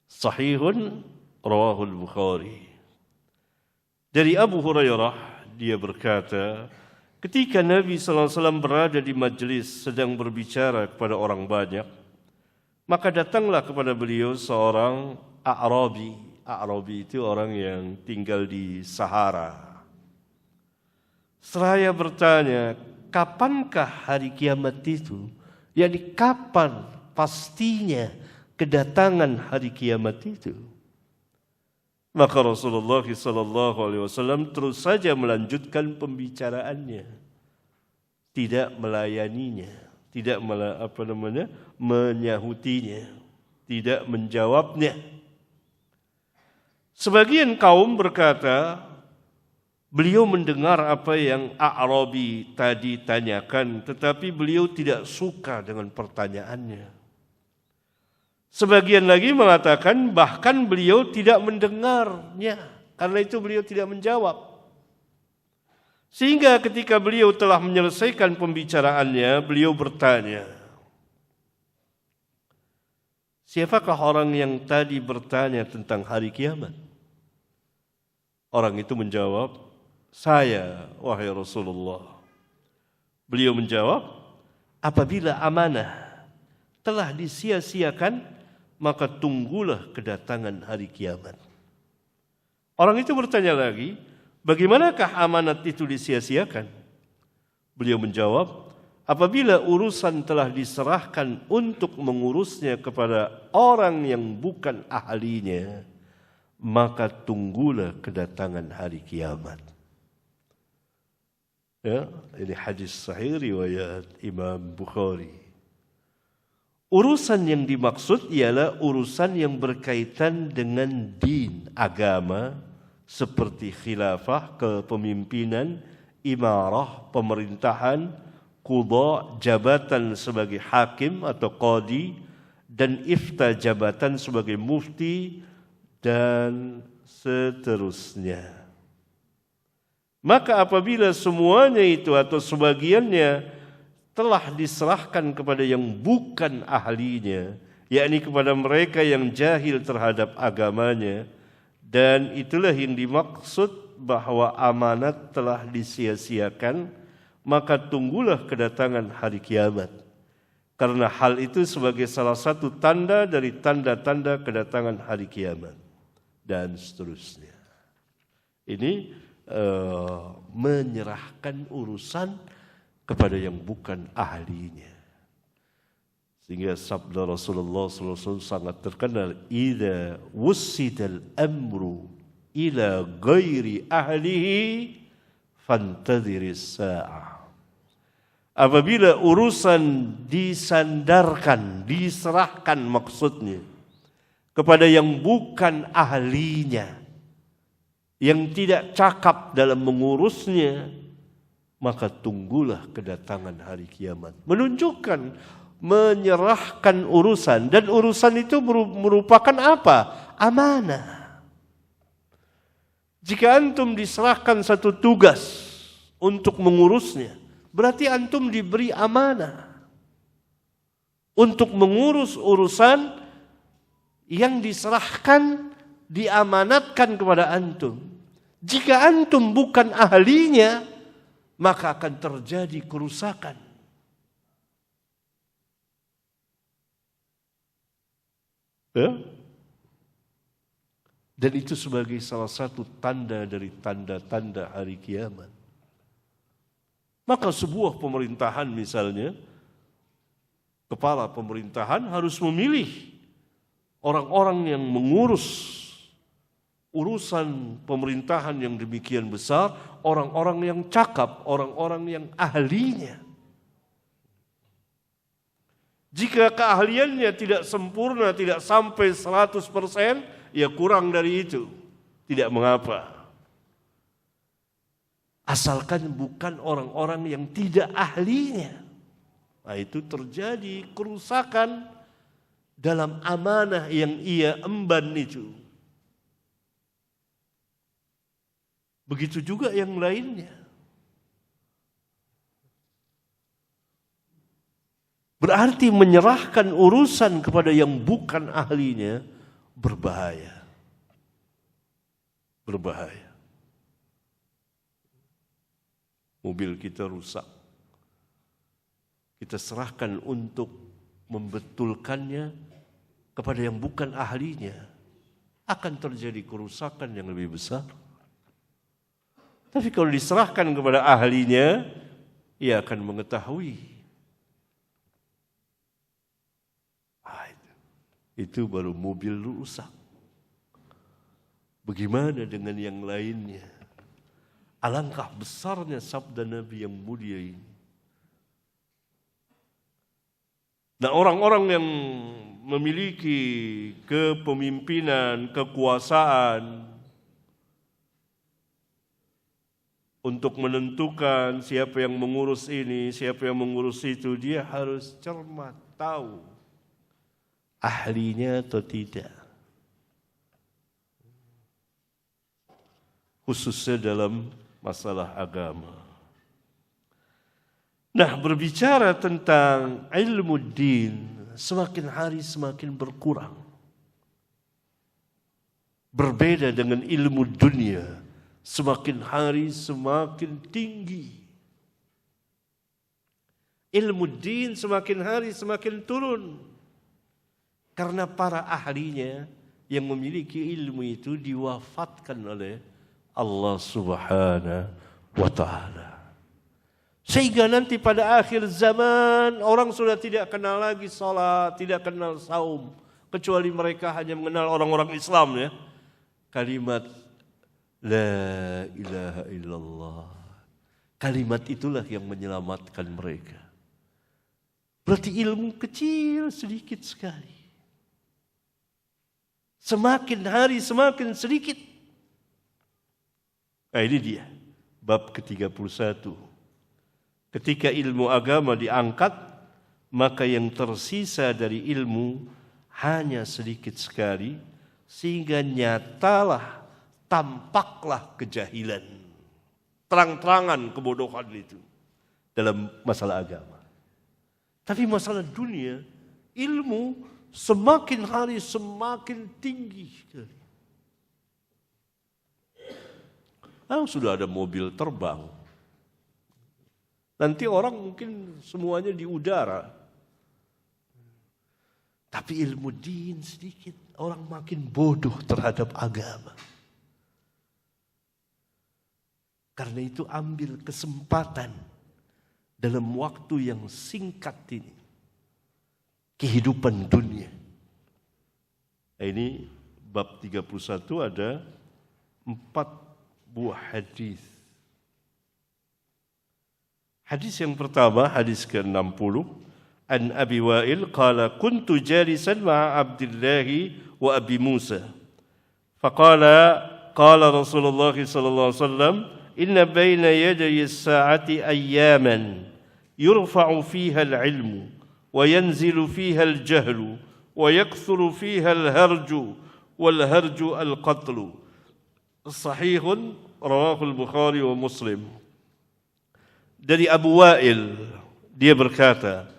A: صحيح رواه البخاري. Dari Abu Hurairah, dia berkata, ketika Nabi SAW berada di majlis sedang berbicara kepada orang banyak, maka datanglah kepada beliau seorang A'rabi. A'rabi itu orang yang tinggal di Sahara. Seraya bertanya, kapankah hari kiamat itu? Yani kapan pastinya kedatangan hari kiamat itu? Maka Rasulullah SAW terus saja melanjutkan pembicaraannya, tidak melayaninya, tidak menyahutinya, tidak menjawabnya. Sebagian kaum berkata, beliau mendengar apa yang A'rabi tadi tanyakan, tetapi beliau tidak suka dengan pertanyaannya. Sebagian lagi mengatakan bahkan beliau tidak mendengarnya, karena itu beliau tidak menjawab. Sehingga ketika beliau telah menyelesaikan pembicaraannya, beliau bertanya, siapakah orang yang tadi bertanya tentang hari kiamat? Orang itu menjawab, saya, wahai Rasulullah. Beliau menjawab, apabila amanah telah disia-siakan, maka tunggulah kedatangan hari kiamat. Orang itu bertanya lagi, bagaimanakah amanat itu disia-siakan? Beliau menjawab, apabila urusan telah diserahkan untuk mengurusnya kepada orang yang bukan ahlinya, maka tunggulah kedatangan hari kiamat. Ya, ini hadis sahih riwayat Imam Bukhari. Urusan yang dimaksud ialah urusan yang berkaitan dengan din, agama, seperti khilafah, kepemimpinan, imarah, pemerintahan, qudha, jabatan sebagai hakim atau qadi, dan ifta, jabatan sebagai mufti, dan seterusnya. Maka apabila semuanya itu atau sebagiannya telah diserahkan kepada yang bukan ahlinya, yakni kepada mereka yang jahil terhadap agamanya, dan itulah yang dimaksud bahwa amanat telah disia-siakan, maka tunggulah kedatangan hari kiamat. Karena hal itu sebagai salah satu tanda dari tanda-tanda kedatangan hari kiamat. Dan seterusnya. Ini menyerahkan urusan kepada yang bukan ahlinya. Sehingga sabda Rasulullah SAW sangat terkenal, "Idza wussidal amru ila ghairi ahlihi fantadhiris sa'ah." Apabila urusan disandarkan, diserahkan maksudnya kepada yang bukan ahlinya, yang tidak cakap dalam mengurusnya, maka tunggulah kedatangan hari kiamat. Menunjukkan menyerahkan urusan, dan urusan itu merupakan apa? Amanah. Jika antum diserahkan satu tugas untuk mengurusnya, berarti antum diberi amanah untuk mengurus urusan yang diserahkan, diamanatkan kepada antum. Jika antum bukan ahlinya, maka akan terjadi kerusakan. Ya? Dan itu sebagai salah satu tanda dari tanda-tanda hari kiamat. Maka sebuah pemerintahan misalnya, kepala pemerintahan harus memilih orang-orang yang mengurus urusan pemerintahan yang demikian besar, orang-orang yang cakap, orang-orang yang ahlinya. Jika keahliannya tidak sempurna, tidak sampai 100%, ya kurang dari itu, tidak mengapa. Asalkan bukan orang-orang yang tidak ahlinya. Nah, itu terjadi kerusakan dalam amanah yang ia emban itu. Begitu juga yang lainnya. Berarti menyerahkan urusan kepada yang bukan ahlinya berbahaya. Berbahaya. Mobil kita rusak. Kita serahkan untuk membetulkannya kepada yang bukan ahlinya. Akan terjadi kerusakan yang lebih besar. Tapi kalau diserahkan kepada ahlinya, ia akan mengetahui. Itu baru mobil rusak. Bagaimana dengan yang lainnya? Alangkah besarnya sabda Nabi yang mulia ini. Nah, orang-orang yang memiliki kepemimpinan, kekuasaan, untuk menentukan siapa yang mengurus ini, siapa yang mengurus itu, dia harus cermat, tahu ahlinya atau tidak. Khususnya dalam masalah agama. Nah, berbicara tentang ilmu din, semakin hari semakin berkurang. Berbeda dengan ilmu dunia. Semakin hari semakin tinggi. Ilmu din semakin hari semakin turun. Karena para ahlinya yang memiliki ilmu itu diwafatkan oleh Allah Subhanahu wa Ta'ala. Sehingga nanti pada akhir zaman orang sudah tidak kenal lagi salat, tidak kenal saum, kecuali mereka hanya mengenal orang-orang Islam, ya. Kalimat La ilaha illallah. Kalimat itulah yang menyelamatkan mereka. Berarti ilmu kecil sedikit sekali. Semakin hari semakin sedikit. Nah ini dia, bab ke-31. Ketika ilmu agama diangkat, maka yang tersisa dari ilmu hanya sedikit sekali, sehingga nyatalah, tampaklah kejahilan. Terang-terangan kebodohan itu dalam masalah agama. Tapi masalah dunia, ilmu semakin hari semakin tinggi sekali. Sudah ada mobil terbang. Nanti orang mungkin semuanya di udara. Tapi ilmu din sedikit, orang makin bodoh terhadap agama. Karena itu ambil kesempatan dalam waktu yang singkat ini. Kehidupan dunia. Nah, ini bab 31 ada 4 buah hadis. Hadis yang pertama, hadis ke-60. An Abi Wa'il qala kuntu jalisan ma'a Abdullah wa Abi Musa. Faqala qala Rasulullah sallallahu alaihi wasallam inna baina yaday as-sa'ati ayyaman yurfa'u fiha al-'ilmu wa yanzilu fiha al-jahlu wa yakthuru fiha al-harju wal harju al-qatlu. Sahihun rawahu al-Bukhari wa Muslim. Dari Abu Wa'il, dia berkata,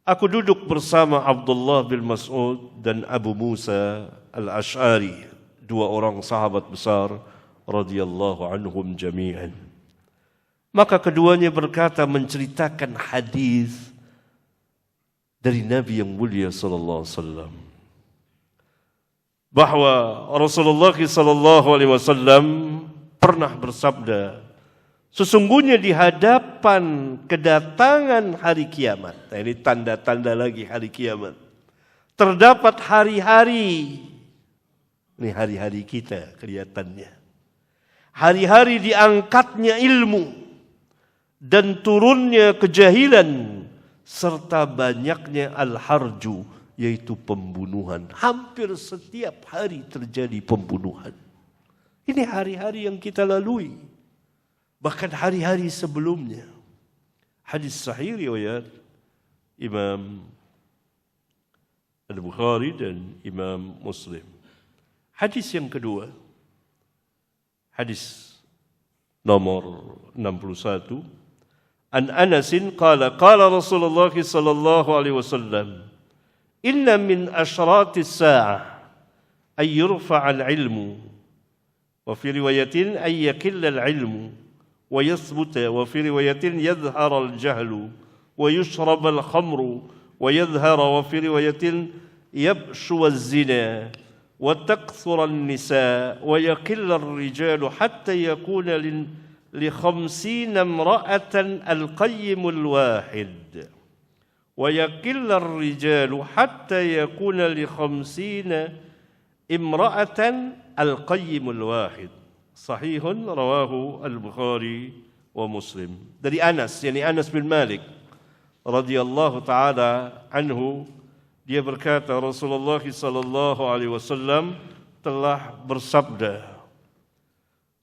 A: aku duduk bersama Abdullah bin Mas'ud dan Abu Musa al-Ash'ari, dua orang sahabat besar radhiyallahu anhum jami'an. Maka keduanya berkata menceritakan hadis dari Nabi yang mulia sallallahu alaihi wasallam bahwa Rasulullah sallallahu alaihi wasallam pernah bersabda, sesungguhnya di hadapan kedatangan hari kiamat. Nah, ini tanda-tanda lagi hari kiamat. Terdapat hari-hari. Ini hari-hari kita kelihatannya. Hari-hari diangkatnya ilmu dan turunnya kejahilan serta banyaknya al-harju, yaitu pembunuhan. Hampir setiap hari terjadi pembunuhan. Ini hari-hari yang kita lalui. Bahkan hari-hari sebelumnya. Hadis sahih riwayat Imam Al-Bukhari dan Imam Muslim. Hadis yang kedua, hadis nomor 61. An Anasin qala qala Rasulullah sallallahu alaihi wasallam inna min ashratis sa'ah ay yurfa'a al-'ilmu wa fi riwayatin ay yaqilla al-'ilmu wa yathbuta wa fi riwayatin yadhhara al-jahlu wa yushrab al-khamru wa yadhhara wa fi riwayatin yabshu az-zina wa takthura an-nisa wa yaqilla ar-rijalu hatta yakuna li 50 imra'atan al-qayyim al-wahid wa yaqilla ar-rijalu hatta yakuna li 50 imra'atan al-qayyim al-wahid. Sahihun rawahu al-Bukhari wa Muslim. Dari Anas, yakni Anas bin Malik radhiyallahu taala anhu, dia berkata Rasulullah sallallahu alaihi wasallam telah bersabda,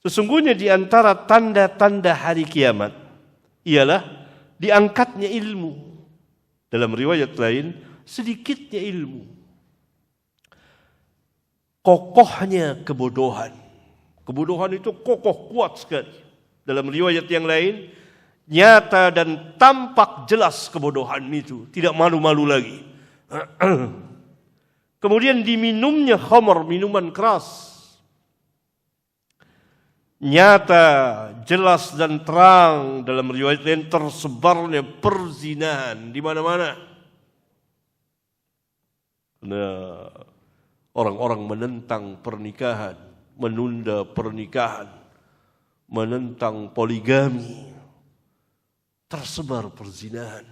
A: sesungguhnya di antara tanda-tanda hari kiamat ialah diangkatnya ilmu. Dalam riwayat lain, sedikitnya ilmu. Kokohnya kebodohan. Kebodohan itu kokoh kuat sekali. Dalam riwayat yang lain, nyata dan tampak jelas kebodohan itu. Tidak malu-malu lagi. Kemudian diminumnya khamr, minuman keras. Nyata, jelas dan terang. Dalam riwayat lain tersebarnya perzinahan di mana-mana. Nah, orang-orang menentang pernikahan, menunda pernikahan, menentang poligami, tersebar perzinahan.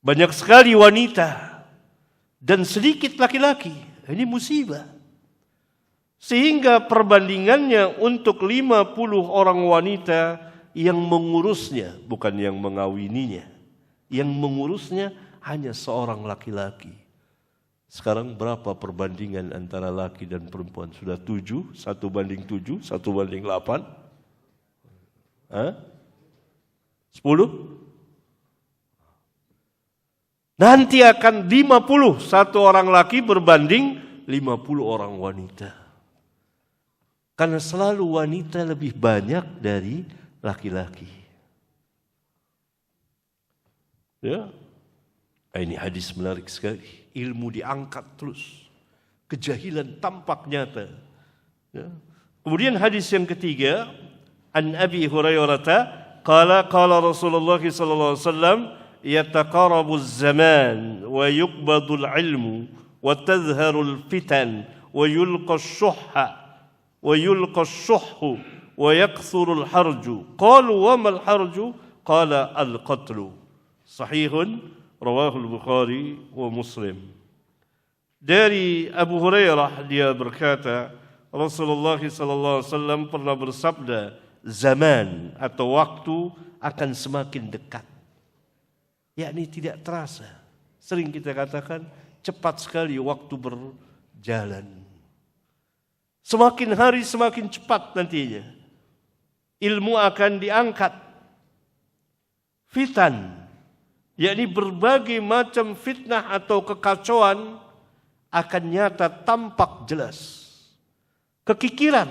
A: Banyak sekali wanita dan sedikit laki-laki. Ini musibah. Sehingga perbandingannya untuk 50 orang wanita yang mengurusnya, bukan yang mengawininya. Yang mengurusnya hanya seorang laki-laki. Sekarang berapa perbandingan antara laki dan perempuan? Sudah 7, 1:7, 1:8? 10? Nanti akan 50, satu orang laki berbanding 50 orang wanita. Karena selalu wanita lebih banyak dari laki-laki. Ya. Ini hadis menarik sekali. Ilmu diangkat terus. Kejahilan tampak nyata. Ya. Kemudian hadis yang ketiga, an Abi Hurairah qala Rasulullah sallallahu alaihi wasallam yataqarabu az-zaman wa yuqbadu al-ilmu wa tadhharu al-fitan wa yulqa ash-shuhha wa yulqa ash-shuhhu wa yakthuru al-harju. Qalu wa ma al-harju? Qala al-qatlu. Sahihun rawahul Bukhari wa Muslim. Dari Abu Hurairah dia berkata, Rasulullah sallallahu alaihi wasallam pernah bersabda, zaman atau waktu akan semakin dekat. Yakni tidak terasa. Sering kita katakan cepat sekali waktu berjalan. Semakin hari semakin cepat nantinya. Ilmu akan diangkat. Fitan, yakni berbagai macam fitnah atau kekacauan akan nyata tampak jelas. Kekikiran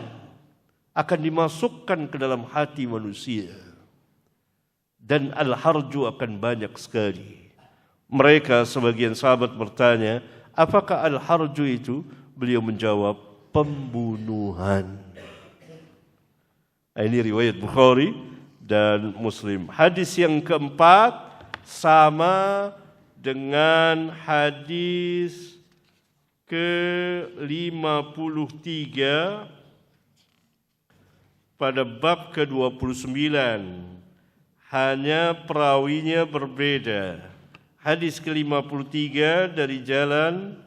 A: akan dimasukkan ke dalam hati manusia. Dan al-harju akan banyak sekali. Mereka sebagian sahabat bertanya, apakah al-harju itu? Beliau menjawab, pembunuhan. Ini riwayat Bukhari dan Muslim. Hadis yang keempat sama dengan hadis ke-53 pada bab ke-29. Hanya perawinya berbeda. Hadis ke-53 dari jalan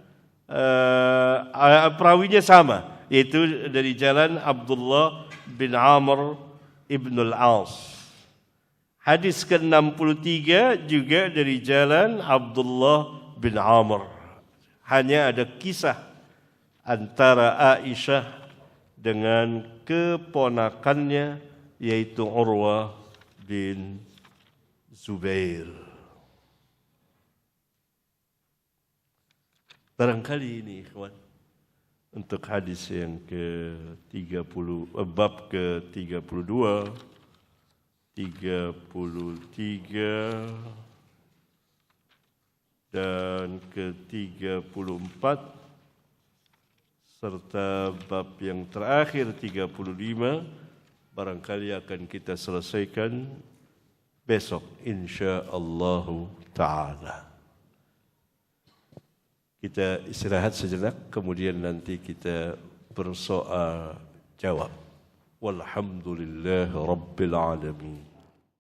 A: perawinya sama, yaitu dari jalan Abdullah bin Amr ibn al-As. Hadis ke-63 juga dari jalan Abdullah bin Amr. Hanya ada kisah antara Aisyah dengan keponakannya, yaitu Urwah bin Zubair. Barangkali ini ikhwan, untuk hadis yang ke-30, bab ke-32, 33 dan ke-34 serta bab yang terakhir 35 barangkali akan kita selesaikan besok insyaallah taala. Kita istirahat sejenak, kemudian nanti kita bersoal jawab. Walhamdulillah rabbil alamin.